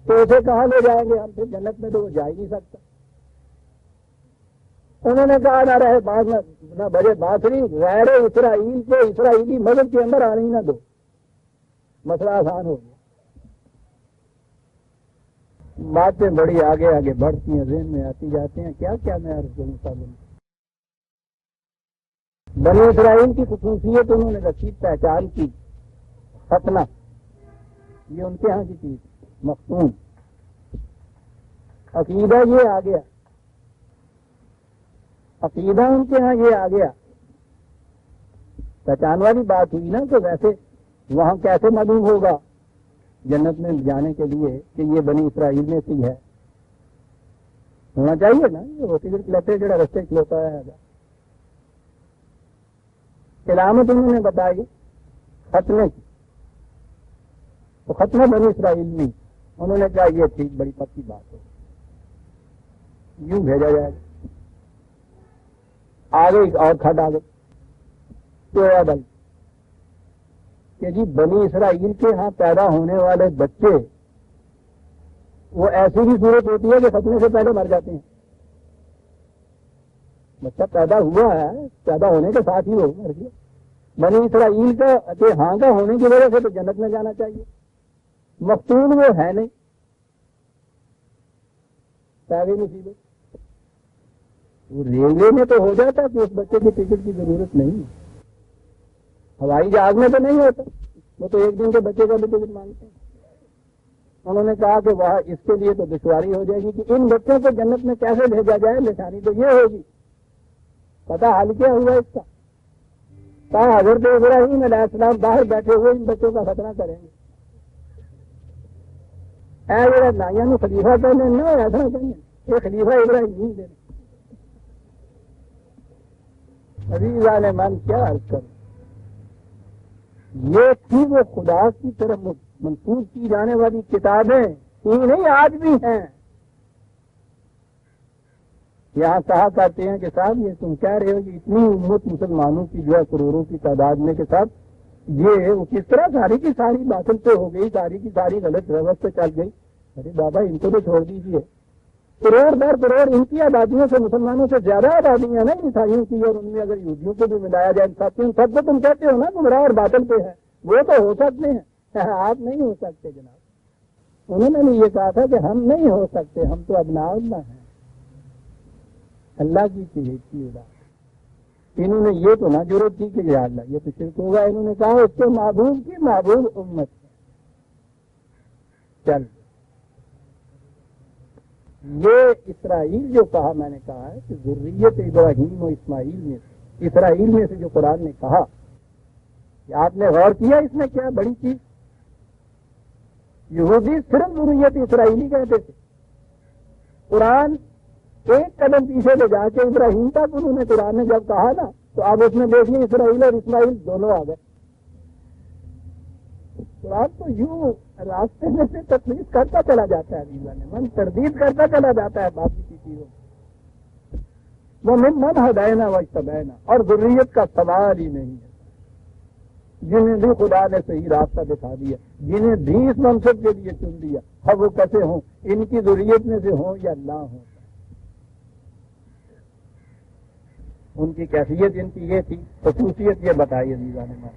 تو اسے کہاں لے جائیں گے ہم؟ پھر جنت میں تو وہ جا ہی نہیں سکتا. انہوں نے کہا نہ رہے بانس نہ بجے بانسری، غیر اسرائیل کو اسرائیلی مذہب کے اندر آنے ہی نہ دو، مسئلہ آسان ہو گیا. باتیں بڑی آگے آگے بڑھتی ہیں، ذہن میں آتی جاتی ہیں. کیا کیا میں عرض کروں صاحب. بنی اسرائیل کی خصوصیت انہوں نے رکھی، پہچان کی ختنہ، یہ ان کے ہاں کی چیز. مختون عقیدہ یہ آ گیا، عقیدہ ان کے ہاں یہ آ گیا. پہچان والی بات ہوئی نا کہ ویسے وہاں کیسے معلوم ہوگا جنت میں جانے کے لیے کہ یہ بنی اسرائیل میں سے ہے؟ ہونا چاہیے نا. یہ ہوتی لیتے جڑا رستے کھلوتا ہے. علامت انہوں نے بتائی ختنے کی، تو ختنہ بنی اسرائیل میں انہوں نے کہا یہ ٹھیک بڑی پکی بات ہو، یوں بھیجا جائے. آگے ایک اور کھٹ آ گئی تو بل کہ جی بنی اسرائیل کے ہاں پیدا ہونے والے بچے وہ ایسی بھی صورت ہوتی ہے کہ ختنے سے پہلے مر جاتے ہیں. بچہ پیدا ہوا ہے، پیدا ہونے کے ساتھ ہی وہ مر گیا. بنی اسرائیل کا ہاں کا ہونے کی وجہ سے تو جنت میں جانا چاہیے. مختون وہ ہے نہیں، مصیبت. وہ ریلوے میں تو ہو جاتا کہ اس بچے کی ٹکٹ کی ضرورت نہیں. ہوائی جہاز میں تو نہیں ہوتا، وہ تو ایک دن کے بچے کا بھی ٹکٹ مانگتے ہیں. انہوں نے کہا کہ وہاں اس کے لیے تو دشواری ہو جائے گی کہ ان بچوں کو جنت میں کیسے بھیجا جائے. نشانی تو یہ ہوگی. پتا حل کیا ہوا اس کا؟ کہا حضرت ابراہیم علیہ السلام باہر بیٹھے ہوئے ان بچوں کا خطرہ کریں گے. اے میرا نائیا نے خلیفہ کہنے نہ ایسا کہیں، یہ خلیفہ ابراہیم دے. عزیزان من کیا عرض کروں. یہ تھی وہ خدا کی طرف منسوخ کی جانے والی کتابیں، یہ نہیں آج بھی ہیں۔ یہاں کہا کرتے ہیں کہ صاحب یہ تم کہہ رہے ہو کہ اتنی امت مسلمانوں کی جو ہے کروڑوں کی تعداد میں کے ساتھ یہ کس طرح ساری کی ساری باطل پہ ہو گئی، ساری کی ساری غلط روش پہ چل گئی؟ ارے بابا ان کو تو چھوڑ دیجیے، کروڑ در کروڑ ان کی آبادیوں سے مسلمانوں سے زیادہ آبادیاں نا عیسائیوں کی، اور ان میں اگر یہودیوں کو بھی ملایا جائے سب کو تم کہتے ہو نا گمراہ اور باطل پہ ہے، وہ تو ہو سکتے ہیں، آپ نہیں ہو سکتے جناب۔ انہوں نے بھی یہ کہا تھا کہ ہم نہیں ہو سکتے، ہم تو ابناء اللہ ہیں، اللہ کی چہیتی ادا۔ انہوں نے یہ تو نہ ضرورت تھی کہ یا اللہ یہ تو شرک ہوگا، انہوں نے کہا اس کے معبود کی معبود امت ہے۔ چل یہ اسرائیل جو کہا، میں نے کہا ہے کہ ذریت ابراہیم و اسماعیل میں سے، اسرائیل میں سے جو قرآن نے کہا، کہ آپ نے غور کیا اس میں کیا بڑی چیز؟ یہودی صرف ذریت اسرائیلی کہتے تھے، قرآن ایک قدم پیچھے لے جا کے ابراہیم تک انہوں نے قرآن نے جب کہا نا تو اب اس میں دیکھیے اسرائیل اور اسماعیل دونوں آ گئے۔ قرآن تو یوں راستے میں سے تخلیق کرتا چلا جاتا ہے، من تردید کرتا چلا جاتا ہے باقی کی چیزوں، وہ من ہداینا واجتبینا، اور ذریت کا سوال ہی نہیں ہے۔ جنہیں بھی خدا نے صحیح راستہ دکھا دیا، جنہیں بھی اس منصب کے لیے چن دیا، اب وہ کیسے ہوں، ان کی ذریت میں سے ہوں یا نہ ہوں، ان کی کیفیت ان کی یہ تھی، خصوصیت یہ بتائی عزیزان نے۔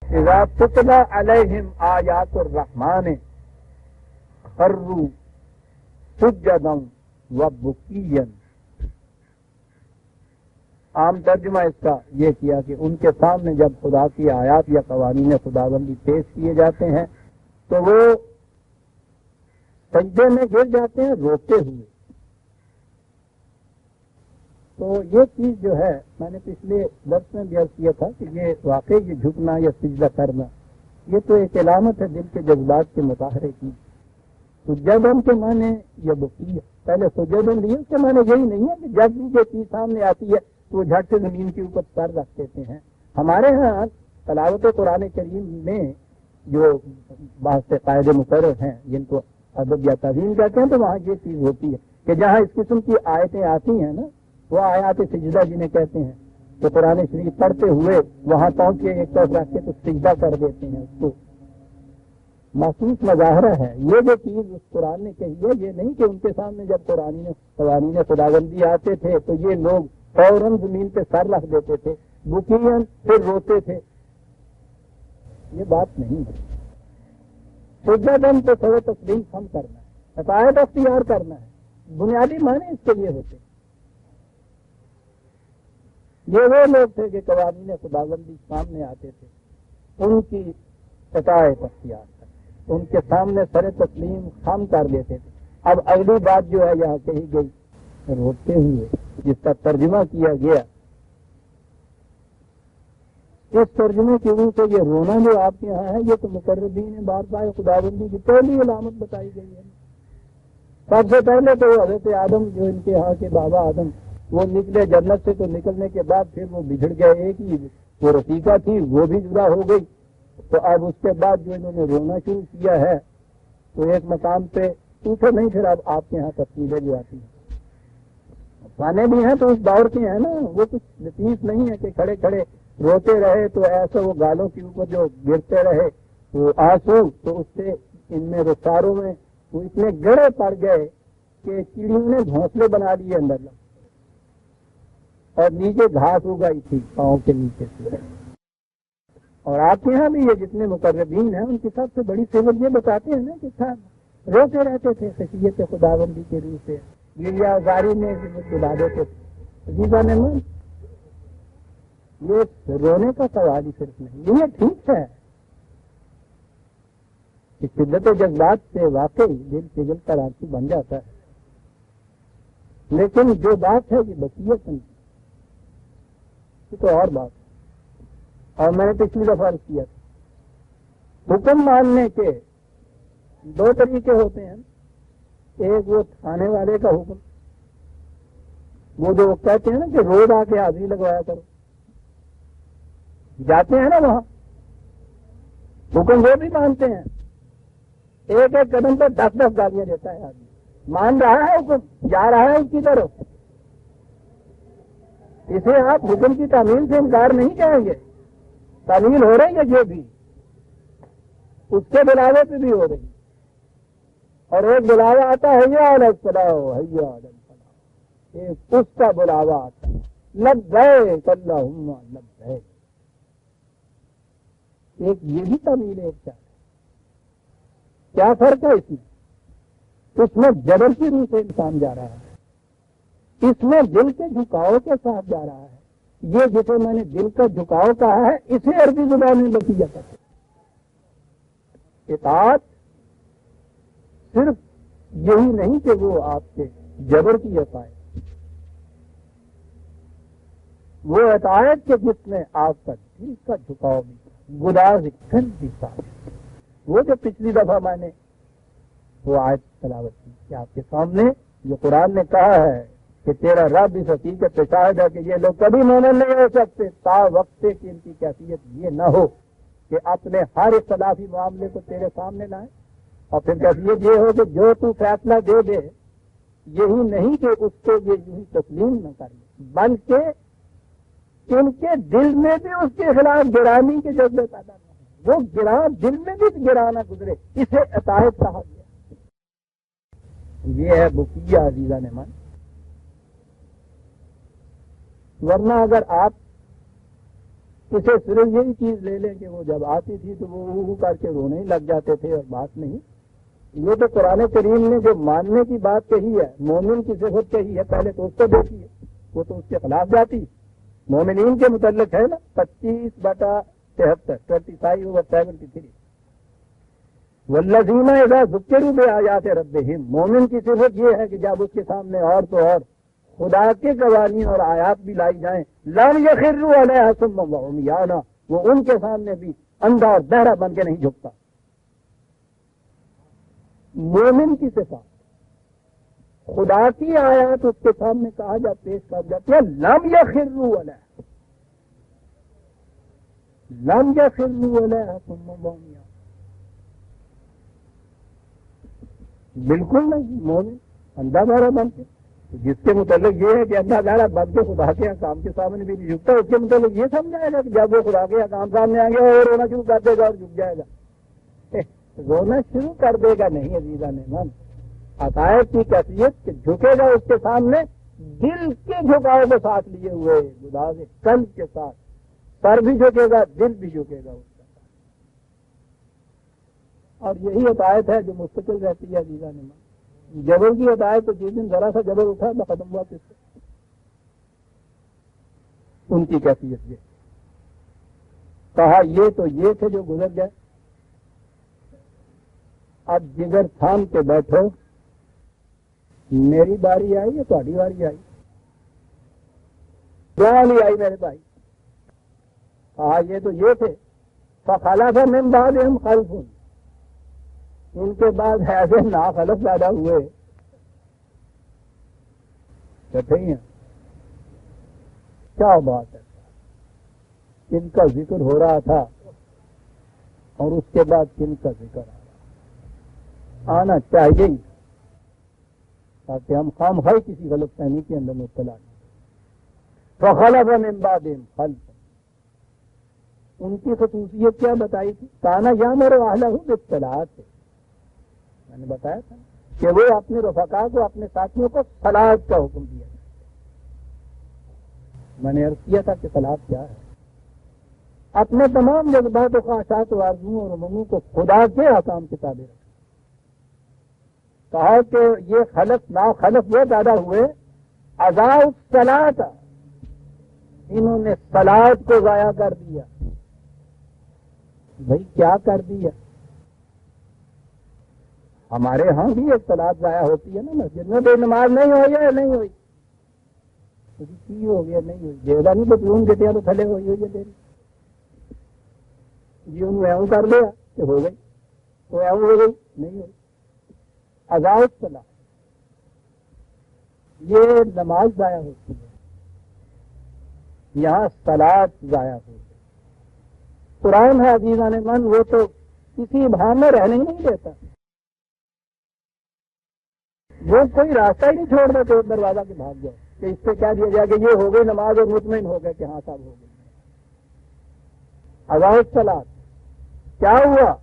اذا تتلی علیہم آیات الرحمن خروا سجدا وبکیا، عام ترجمہ اس کا یہ کیا کہ ان کے سامنے جب خدا کی آیات یا قوانین خداوندی پیش کیے جاتے ہیں تو وہ سجدے میں گر جاتے ہیں روتے ہوئے۔ تو یہ چیز جو ہے میں نے پچھلے درس میں بھی عرض کیا تھا کہ یہ واقعی یہ جھکنا یا سجدہ کرنا یہ تو ایک علامت ہے دل کے جذبات کے مظاہرے کی۔ سجدن کے معنی یا بقیہ، پہلے سجدن لیے اس کے معنی یہی نہیں ہے کہ جب بھی یہ چیز سامنے آتی ہے تو وہ جھٹ سے زمین کے اوپر سر رکھ دیتے ہیں۔ ہمارے ہاں تلاوت قرآن کریم میں جو بہت سے قاعدے مقرر ہیں جن کو ادب یا تعظیم کہتے ہیں، تو وہاں یہ چیز ہوتی ہے کہ جہاں اس قسم کی آیتیں آتی ہیں نا، وہ آیات سجدہ جنہیں کہتے ہیں، تو قرآن شریف پڑھتے ہوئے وہاں پہنچ کے ایک طرف رکھ کے تو سجدہ کر دیتے ہیں، اس کو محسوس مظاہرہ ہے۔ یہ جو چیز اس قرآن نے کہی ہے، یہ نہیں کہ ان کے سامنے جب قوانین خداوندی آتے تھے تو یہ لوگ فوراً زمین پہ سر رکھ دیتے تھے، بکین پھر روتے تھے، یہ بات نہیں ہے۔ سجدن تو سر تسلیم ہم کرنا ہے، اطاعت اختیار کرنا ہے، بنیادی معنی اس کے لیے ہوتے ہیں۔ یہ وہ لوگ تھے کہ قوانین خداوندی سامنے آتے تھے، ان کی اطاعت اختیار کرتے، ان کے سامنے سر تسلیم خم کر دیتے تھے۔ اب اگلی بات جو ہے یہاں کہی گئی روتے ہوئے، جس کا ترجمہ کیا گیا، اس ترجمے کی وجہ سے یہ رونا جو آپ کے یہاں ہے یہ تو مقربین بار بار خداوندی کی پہلی علامت بتائی گئی ہے۔ سب سے پہلے تو حضرت آدم جو ان کے یہاں کے بابا آدم، وہ نکلے جنت سے، تو نکلنے کے بعد پھر وہ بگڑ گئے، ایک ہی وہ رفیقہ تھی وہ بھی جدا ہو گئی، تو اب اس کے بعد جو انہوں نے رونا شروع کیا ہے تو ایک مقام پہ پوچھو نہیں، پھر اب آپ کے یہاں تفصیلیں جو آتی ہیں پانے بھی ہیں تو اس دور کے ہیں نا، وہ کچھ لطیف نہیں ہے کہ کھڑے کھڑے روتے رہے تو ایسے وہ گالوں کے اوپر جو گرتے رہے وہ آنسو، تو اس سے ان میں رخساروں میں وہ اتنے گڑے پڑ گئے کہ چڑیوں نے گھونسلے بنا لیے اندر، اور نیچے گھاس اگائی تھی پاؤں کے نیچے سے۔ اور آپ کے یہاں بھی یہ جتنے مقربین ہیں ان کی سب سے بڑی صفت یہ بتاتے ہیں نا کہ روتے رہتے تھے خشیت خداوندی کے روح سے، گریا زاری میں دلا دیتے تھے۔ عزیزان من، یہ رونے کا سوال ہی صرف نہیں، یہ ٹھیک ہے کہ شدت جذبات سے واقعی دل پگھل کر آنسو بن جاتا ہے، لیکن جو بات ہے یہ بقیت نہیں، یہ تو اور بات ہے۔ اور میں نے پچھلی دفعہ عرض کیا تھا، حکم ماننے کے دو طریقے ہوتے ہیں، ایک وہ تھانے والے کا حکم، وہ جو کہتے ہیں نا کہ روز آ کے حاضری لگوایا کرو، جاتے ہیں نا وہاں، حکم وہ بھی مانتے ہیں، ایک ایک قدم پر 10 گالیاں دیتا ہے آدمی، مان رہا ہے حکم، جا رہا ہے اس کی طرف، اسے آپ حکم کی تعمیل سے انکار نہیں کہیں گے، تعمیل ہو رہی ہے جو بھی اس کے بلاوے پہ بھی ہو رہی، اور ایک بلاوا آتا ہے حی علی الصلاۃ حی علی الفلاح، ایک اس کا بلاوا آتا ہے لبیک اللہم لبیک، ایک یہ بھی تعمیل ایک چاہتا ہے۔ کیا فرق ہے اس میں جبر کی روح سے انسان جا رہا ہے، اس میں دل کے جھکاؤ کے ساتھ جا رہا ہے، یہ جسے میں نے دل کا جھکاؤ کہا ہے اسے عربی زبان میں بتیجہ کرتے ہیں۔ اطاعت صرف یہی نہیں کہ وہ آپ کے جبر کی اطاعت، وہ اطاعت کے جس میں آپ کا دل کا جھکاؤ بھی، گداز کن بھی ساتھ، وہ جو پچھلی دفعہ میں نے وہ آیت تلاوت کی کہ آپ کے سامنے جو قرآن نے کہا ہے کہ تیرا رب اس حقیقت پہ شاہد ہے کہ یہ لوگ کبھی مومن نہیں ہو سکتے تا وقت کہ ان کی کیفیت یہ نہ ہو کہ اپنے ہر اختلافی معاملے کو تیرے سامنے لائیں، اور پھر کیفیت یہ ہو کہ جو تو فیصلہ دے دے یہی نہیں کہ اس کو یہ یوں تسلیم نہ کر لے، بلکہ ان کے دل میں بھی اس کے خلاف گرانی کے جذبے پیدا نہ ہو، وہ گران دل میں بھی گرانا گزرے، اسے اطاعت کہا گیا۔ یہ ہے بقیہ عزیزہ نے من، ورنہ اگر آپ اسے صرف یہی چیز لے لیں کہ وہ جب آتی تھی تو وہ کر کے رونے ہی لگ جاتے تھے اور بات نہیں، یہ تو قرآن کریم نے جو ماننے کی بات کہی ہے، مومن کی صفت کہی ہے، پہلے تو اس کو دیکھیے، وہ تو اس کے خلاف جاتی، مومنین کے متعلق ہے نا 25/73 25/73 والذین اذا ذکروا بآیات ربہم، مومن کی صفت یہ ہے کہ جب اس کے سامنے اور تو اور خدا کے قوانین اور آیات بھی لائی جائیں لم یخروا علیہا صما وعمیانا، وہ ان کے سامنے بھی اندھا اور بہرا بن کے نہیں جھکتا۔ مومن کی صفات خدا کی آیات اس کے سامنے کہا جا پیش کر جاتی ہے لم یخروا علیہا، لم یخروا علیہا صما وعمیانا، بالکل نہیں، مومن اندھا بہرا بن کے، جس کے متعلق یہ ہے کہ اندھا بہرا بن کے خدا کے احکام کے سامنے بھی نہیں جھکتا، اس کے متعلق یہ سمجھائے گا کہ جب وہ خدا کے احکام سامنے آئیں گے اور رونا شروع کر دے گا اور جھک جائے گا، رونا شروع کر دے گا نہیں عزیزہ نے من، عقائد کی کیفیت کہ جھکے گا اس کے سامنے دل کے جھکاؤ کو ساتھ لیے ہوئے، گداز قلب کے ساتھ، سر بھی جھکے گا دل بھی جھکے گا اس کا، اور یہی عقائد ہے جو مستقل رہتی ہے عزیزہ نے من۔ جبر کی عقائد تو جس دن ذرا سا جبر اٹھا تو ختم ہوا کس سے، ان کی کیفیت یہ کہا یہ تو یہ تھے جو گزر گئے، اب جگر تھام کے بیٹھو، میری باری آئی یا تہاڈی باری آئی، دونوں بھی آئی میرے بھائی، کہا یہ تو یہ تھے فخلف من بعدہم خلف، ان کے بعد ایسے ناخلف پیدا ہوئے کہتے ہیں کیا بات ہے، کن کا ذکر ہو رہا تھا اور اس کے بعد کن کا ذکر آنا چاہیے ہی تاکہ ہم خام خواہ کسی غلط فہمی کے اندر مبتلا نہیں۔ فخلف من بعدہم خلف، ان کی خصوصیت کیا بتائی تھی، کانا یامر اہلہ بالصلاۃ، میں نے بتایا تھا کہ وہ اپنے رفقا کو، اپنے ساتھیوں کو صلاۃ کا حکم دیا، میں نے عرض کیا تھا کہ صلاۃ کیا ہے، اپنے تمام جذبات و خواہشات و آرزوؤں اور امنگوں کو خدا کے احکام کے تابع رکھا، کہا کہ یہ خلف نا خلف وہ پیدا ہوئے اضاعوا الصلاۃ، انہوں نے صلاۃ کو ضائع کر دیا۔ بھائی کیا کر دیا؟ ہمارے ہاں بھی ایک صلاۃ ضائع ہوتی ہے نا مسجد میں، بے نماز نہیں ہوئی ہے نہیں ہوئی، کی ہو گیا نہیں ہوئی، جیسا نہیں تو پیون دیتے ہیں تو تھلے ہوئی ہے تیری جی، انہوں ایوں کر لیا کہ ہو گئی، تو ایوں ہو گئی نہیں ہوئی، اضاعوا الصلاۃ، یہ نماز ضائع ہوتی ہے، یہاں صلاۃ ضائع ہو گئی، قرآن ہے عزیزان من، وہ تو کسی ابہام میں رہنے ہی نہیں دیتا، وہ کوئی راستہ ہی نہیں چھوڑ دیتے دروازہ کے بھاگ جائے کہ اس سے کیا دیا جائے کہ یہ ہو گئی نماز اور مطمئن ہو گئے کہ ہاں صاحب ہو گئی۔ اضاء الصلاۃ کیا ہوا؟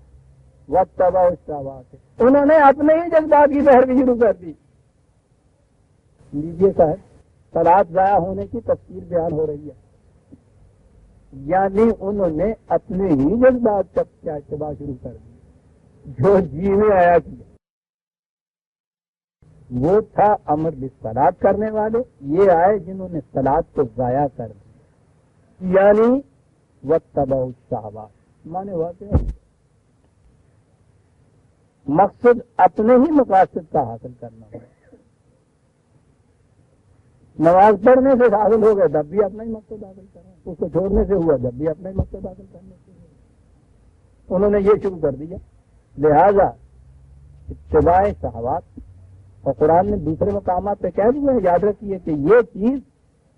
واتبعوا الشہوات، انہوں نے اپنے ہی جذبات کی پیروی شروع کر دی۔ لیجیے صاحب، صلاۃ ضائع ہونے کی تفسیر بیان ہو رہی ہے، یعنی انہوں نے اپنے ہی جذبات کا اتباع شروع کر دی، جو جی میں آیا کیا وہ تھا امر بالصلاۃ کرنے والے، یہ آئے جنہوں نے صلاۃ کو ضائع کر دی، یعنی واتبعوا الشہوات، مانے ہوا کہ مقصد اپنے ہی مقاصد کا حاصل کرنا ہے۔ نماز پڑھنے سے حاصل ہو گئے جب بھی اپنا ہی مقصد حاصل کرنا، اس کو چھوڑنے سے ہوا جب بھی اپنا ہی مقصد حاصل کرنے سے ہوا، انہوں نے یہ شروع کر دیا۔ لہذا اتباع شہوات، اور قرآن نے دوسرے مقامات پہ کہہ دیا ہے، یاد رکھیے کہ یہ چیز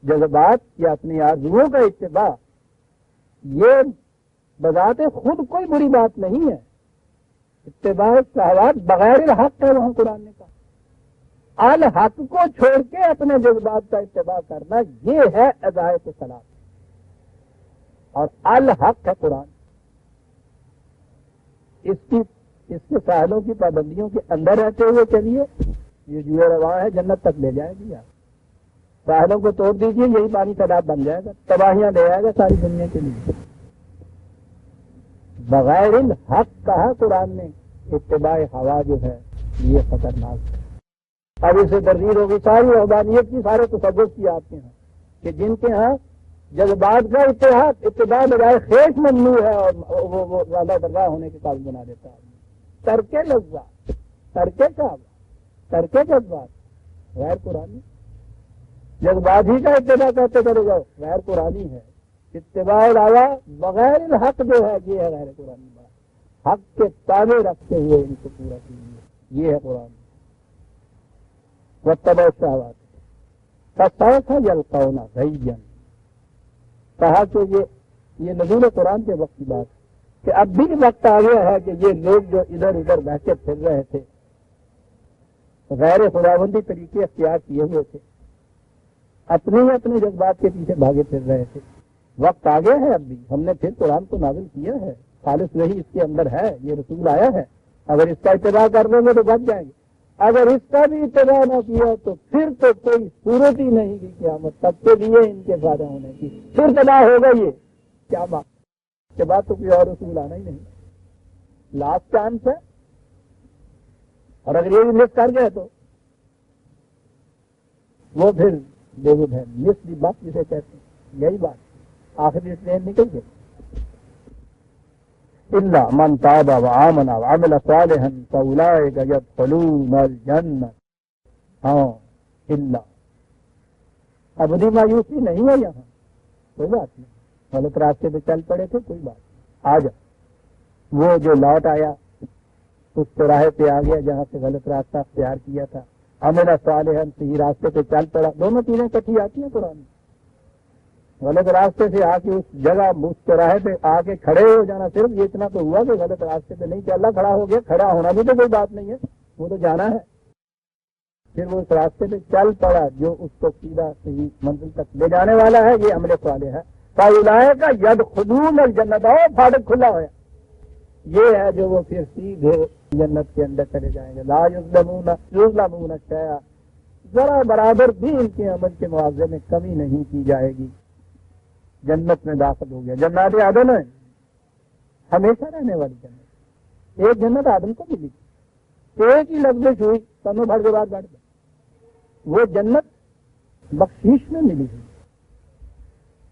جذبات یا اپنی آرزوؤں کا اتباع یہ بذات خود کوئی بری بات نہیں ہے، اتباع شہوات بغیر الحق ہے، وہاں قرآن نے کہا الحق کو چھوڑ کے اپنے جذبات کا اتباع کرنا، یہ ہے اضاعت صلاۃ، اور الحق ہے قرآن۔ اس کے ساحلوں کی پابندیوں کے اندر رہتے ہوئے چلیے، یہ جوئے رواں ہے، جنت تک لے جائے گی۔ آپ ساحلوں کو توڑ دیجیے، یہی پانی تالاب بن جائے گا، تباہیاں لے آئے گا ساری دنیا کے لیے۔ بغیر الحق کہا قرآن نے، اتباع ہوا جو ہے یہ خطرناک ہے۔ اب اسے تردید ہوگی ساری رہبانیت کی، سارے تصوف کی آپ کے ہاں، کہ جن کے ہاں جذبات کا اتباع بجائے خیش ممنوع ہے، اور وہ زیادہ درگاہ ہونے کے قابل بنا دیتا ہے۔ ترک لذات، ترک شہوات، ترک جذبات غیر قرآنی، جذبات ہی کا اتباع کرتے چلے جاؤ غیر قرآنی ہے۔ اتباع علاوہ بغیر الحق جو ہے یہ ہے غیر قرآنی بات، حق کے تابع رکھتے ہوئے ان کو پورا کیجیے، یہ ہے قرآن۔ واتبعوا الشہوات فسوف یلقون غیا، کہا کہ یہ نزول قرآن کے وقت کی بات ہے کہ اب بھی وقت آ گیا ہے کہ یہ لوگ جو ادھر ادھر بہتے پھر رہے تھے، غیر خداوندی طریقے اختیار کیے ہوئے تھے، اپنے ہی اپنے جذبات کے پیچھے بھاگے پھر رہے تھے، وقت آ گیا ہے اب بھی، ہم نے پھر قرآن کو نازل کیا ہے، خالص وہی اس کے اندر ہے، یہ رسول آیا ہے، اگر اس کا اتباع کر لیں گے تو بچ جائیں گے، اگر اس کا بھی اتباع نہ کیا تو پھر تو کوئی صورت ہی نہیں کی قیامت تب کے لیے ان کے فائدہ ہونے کی، پھر تباہ ہوگا یہ، کیا بات کے بعد تو کوئی اور رسول آنا ہی نہیں، لاسٹ چانس ہے، اور اگر یہ بھی مس کر گئے تو وہ پھر بےحد ہے، مس دی بات جسے کہتے ہیں، یہی بات آخری ٹرین نکل گئی۔ الا من تاب وآمن وعمل صالحا فاولئک يدخلون الجنہ، ہاں الا ابدی مایوسی نہیں ہے یہاں، کوئی بات نہیں، غلط راستے پہ چل پڑے تھے کوئی بات نہیں، آ جا، وہ جو لوٹ آیا اس چوراہے پہ آ گیا جہاں سے غلط راستہ اختیار کیا تھا، عمل صالحا صحیح راستے پہ چل پڑا، دونوں چیزیں کٹھی آتی ہیں قرآن میں، غلط راستے سے آ کے اس جگہ اس چوراہے پہ آ کے کھڑے ہو جانا، صرف یہ اتنا تو ہوا کہ غلط راستے پہ نہیں چل رہا، کھڑا ہو گیا، کھڑا ہونا بھی تو کوئی بات نہیں ہے، وہ تو جانا ہے، پھر وہ اس راستے پہ چل پڑا جو اس کو سیدھا صحیح منزل تک لے جانے والا ہے، یہ عمل صالح ہے۔ فاولئک یدخلون الجنۃ، پھاٹک کھلا ہوا یہ ہے جو وہ پھر سیدھے جنت کے اندر چلے جائیں گے، لا یظلمون شیئا، ذرا برابر بھی ان کے عمل کے معاوضے میں کمی نہیں کی جائے گی، جنت میں داخل ہو گیا۔ جنات عدن ہے ہمیشہ رہنے والی جنت، ایک جنت آدم کو ملی، ایک ہی لفظ ہوئی تنوں بھر کے بعد بیٹھ گئے، وہ جنت بخشیش میں ملی ہوئی،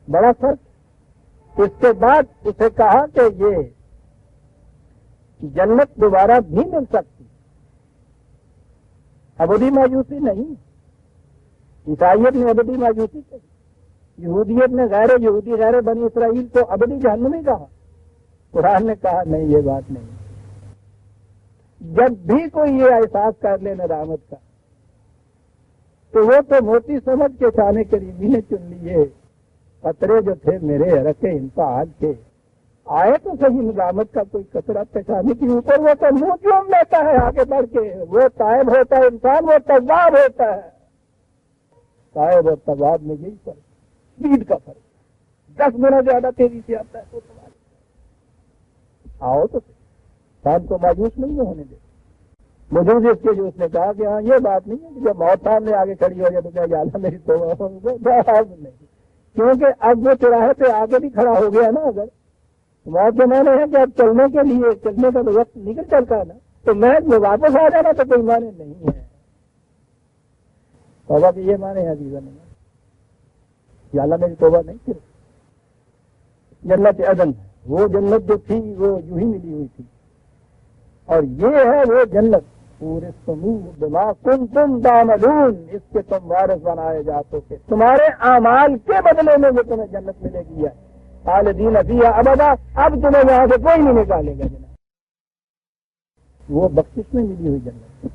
بڑا فرق۔ اس کے بعد اسے کہا کہ یہ جنت دوبارہ بھی مل سکتی، ابدی مایوسی نہیں، عیسائیت نے ابدی مایوسی کہی، یہودیت نے غیر یہودی غیر بنی اسرائیل کو ابدی جہنمی کہا، قرآن نے کہا نہیں یہ بات نہیں، جب بھی کوئی یہ احساس کر لے ندامت کا تو وہ تو موتی سمجھ کے شان قریبی نے چن لیے، قطرے جو تھے میرے رکھے انتہا کے، آئے تو صحیح نظامت کا کوئی کثرت پیشانی کے اوپر، وہ تو منہ چوم لیتا ہے آگے بڑھ کے، وہ تائب ہوتا ہے انسان، وہ تواب ہوتا ہے. تائب اور تواب میں یہی فرق، اسپیڈ کا فرق، 10 گنا زیادہ تیزی سے آتا ہے. آؤ تو شام کو مایوس نہیں ہونے دے. مجھے اس کے جو اس نے کہا کہ ہاں یہ بات نہیں ہے کہ جب موت سامنے آگے کھڑی ہو جائے تو کیا اللہ میری توبہ نہیں، کیونکہ اب وہ چوراہے پہ آگے بھی کھڑا ہو گیا نا. اگر موت کے معنی ہے کہ اب چلنے کے لیے چلنے کا تو وقت نکل چلتا ہے نا، تو میں واپس آ جانا تو کوئی معنی نہیں ہے. توبہ کے یہ معنی ہے عزیزہ نہیں کہ اللہ میری توبہ نہیں. پھر جنت عدن ہے، وہ جنت جو تھی وہ یوں ہی ملی ہوئی تھی، اور یہ ہے وہ جنت پورے سموہ بما کنتم تعملون، اس کے تم وارث بنائے جاتے تھے. تمہارے اعمال کے بدلے میں وہ تمہیں جنت ملے گی ہے خالدین فیہا ابدا. اب تمہیں یہاں سے کوئی نہیں نکالے گا جناب. وہ بخشش میں ملی ہوئی جنت.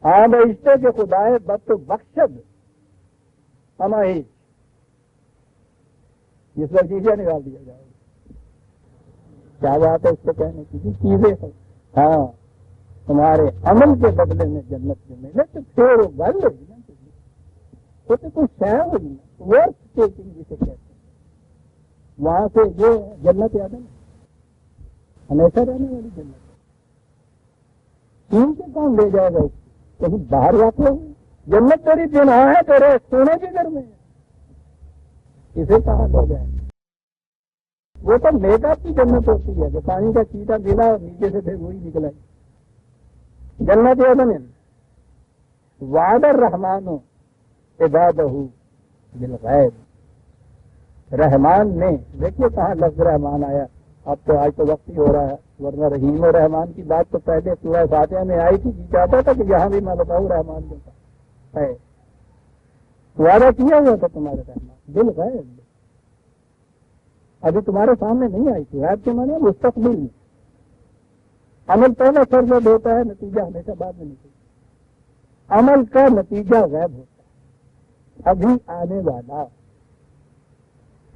ہاں بہشتے کے خدائے بد تو بخشد ہماری جس وقت چیزیں نکال دیا جائے گا. کیا بات ہے اس کو کہنے کی چیزیں ہیں. ہاں تمہارے عمل کے بدلے میں جنت میں ملے تو پھر بل ہوگی نا، وہ تو کوئی شے ہوگی نا، ورتھ ٹیکنگ جسے کہتے ہیں. وہاں سے یہ جنت یاد ہے نا، ہمیشہ رہنے والی جنت. چین سے کون لے جائے گا اس کو؟ کہیں باہر جاتے ہوئے جنت تیری جناح ہے، تیرے سونے کے گھر میں ہے، اسے کہاں لے جائے؟ وہ تو میک اپ کی جنت ہوتی ہے جو پانی کا چیٹا ملا اور نیچے سے پھر وہی نکلا. جنت عدن وعد الرحمن عبادہ بالغیب. رحمان نے، دیکھیے کہاں لفظ رحمان آیا. اب تو آج تو وقت ہی ہو رہا ہے، ورنہ رحیم اور رحمان کی بات تو پہلے سورہ فاتحہ میں آئی تھی. جی چاہتا تھا کہ یہاں بھی میں بتاؤں رحمان دیتا ہے. وعدہ کیا ہوا تھا تمہارے رحمان بالغیب. ابھی تمہارے سامنے نہیں آئی تھی. غیب کے معنی مستقبل میں. عمل پہلے سرزد ہوتا ہے، نتیجہ ہمیشہ بعد میں نکلتا ہے. عمل کا نتیجہ غیب ہوتا ہے، ابھی آنے والا.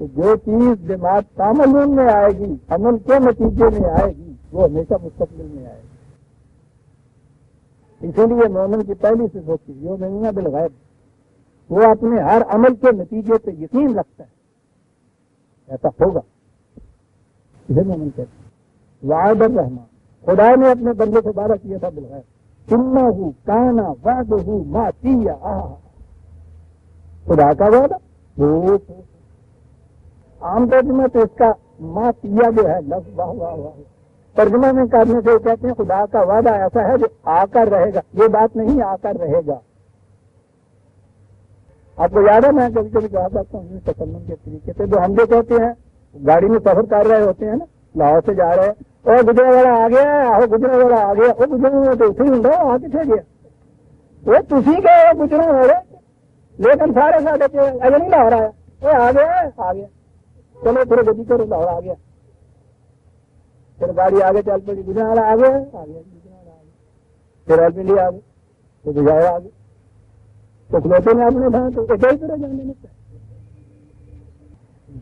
تو جو چیز دماغ تعمل میں آئے گی، عمل کے نتیجے میں آئے گی، وہ ہمیشہ مستقبل میں آئے گی. اسی لیے مومن کی پہلی صفت تھی یؤمنون بالغیب. وہ اپنے ہر عمل کے نتیجے پہ یقین رکھتا ہے ایسا ہوگا. اسے مومن کہتے ہیں. وعد الرحمن، خدا نے اپنے بندے سے وعدہ کیا تھا بالغیب. انہ کانا وعدہ ماتیا. خدا کا وعدہ عام ترجمہ تو اس کا ماتیا جو ہے لفظ واہ واہ واہ ترجمہ میں کرنے سے کہتے ہیں خدا کا وعدہ ایسا ہے جو آ کر رہے گا. یہ بات نہیں آ کر رہے گا. آپ کو یاد ہے میں کبھی کبھی کہا کرتا ہوں تکلم کے طریقے سے، جو ہم جو کہتے ہیں گاڑی میں سفر کر رہے ہوتے ہیں نا، لاہور سے جا رہے ہیں، اور گجرا والا آ گیا، آہو گجرا والا آ گیا، وہ گجرا والا تو اتنے ہی ہوں آ کتنے گیا، وہ تھی گئے گجرا والے، لیکن سارے سارے اگر نہیں لاہور آیا، وہ آ گیا آ گیا، چلو تھوڑے گڈی کرو لاہور آ گیا، پھر گاڑی آگے چل پڑی، گجرا والا آ گیا آ گیا، گجرا والا آ گیا، پھر آل پنڈی آ گئے، پھر گجرا آ گئے، تو کھلوتے میں اپنے تھا تو ایک ہی طرح جانے لگتا ہے.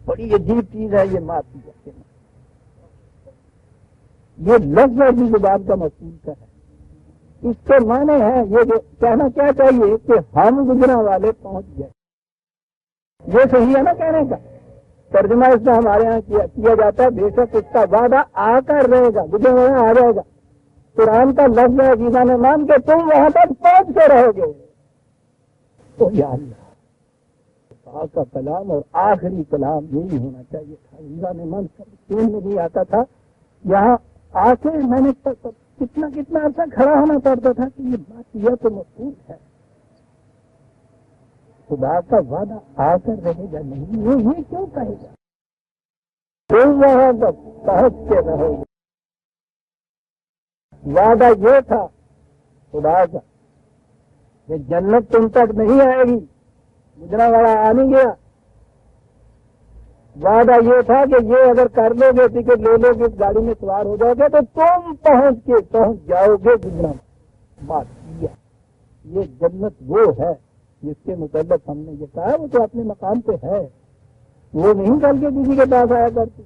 بڑی عجیب چیز ہے یہ ماتی. یہ لفظ اپنی زبان کا مقصود کا ہے. اس کے معنی ہے یہ جو کہنا کیا چاہیے کہ ہم گجرا والے پہنچ گئے. یہ صحیح ہے نا کہنے کا ترجمہ اس میں ہمارے یہاں کیا جاتا ہے بے شک اس کا وعدہ آ کر رہے گا، گجرا والا آ جائے گا. قرآن کا لفظ ہے عزیزان مان کے تم وہاں تک پہنچ کے رہو گے. تو یا اللہ کا کلام اور آخری کلام یہی ہونا چاہیے تھا. عزیزان مان سمجھ میں نہیں آتا تھا. یہاں آ کے میں نے کتنا عرصہ کھڑا ہونا پڑتا تھا کہ یہ بات یہ تو مقصود ہے. خدا کا وعدہ آ کر رہے گا نہیں، یہ کیوں کہے گا؟ تم وہاں تک پہنچ کے رہو گے. وعدہ یہ تھا خدا کا کہ جنت تم تک نہیں آئے گی، گجرا والا آ نہیں گیا. وعدہ یہ تھا کہ یہ اگر کر لو گے، ٹکٹ لے لو گے، گاڑی میں سوار ہو جاؤ گے تو تم پہنچ جاؤ گے گجرا. بات یہ جنت وہ ہے جس کے متعلق ہم نے یہ کہا وہ تو اپنے مقام پہ ہے، وہ نہیں کر کے کسی کے پاس آیا کرتی.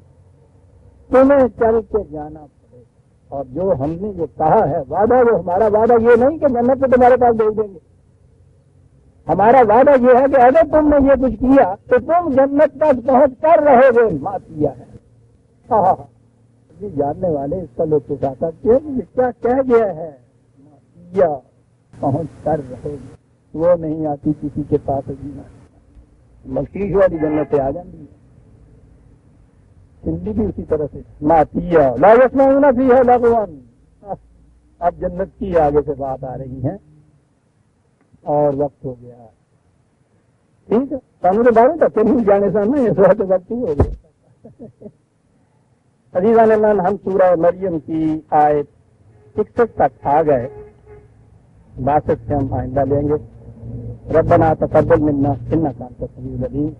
تمہیں چل کے جانا پڑے گا، اور جو ہم نے یہ کہا ہے وعدہ، وہ ہمارا وعدہ یہ نہیں کہ جنت کو تمہارے پاس بھیج دیں گے. ہمارا وعدہ یہ ہے کہ اگر تم نے یہ کچھ کیا تو تم جنت تک پہنچ کر رہو گے. ماتیا ہے جاننے والے اس کا لطف اٹھاتا کہ یہ کیا کہہ گیا ہے. ماتیا پہنچ کر رہو گے، وہ نہیں آتی کسی کے پاس جینا. مخصوص والی جنتیں آ جاتی ہیں، ہندی بھی اسی طرح سے. ماتیا لا یسمعون فیہا لغوا. اب جنت کی آگے سے بات آ رہی ہے اور وقت ہو گیا. ٹھیک ہے، سامنے بارے تک نہیں جانے سامنے اس وقت وقت ہی ہو گیا. عزیزان اللہ، ہم سورہ مریم کی آیت 61 تک آ گئے. 62 سے ہم آئندہ لیں گے. ربنا تقبل منا انک انت السمیع العلیم.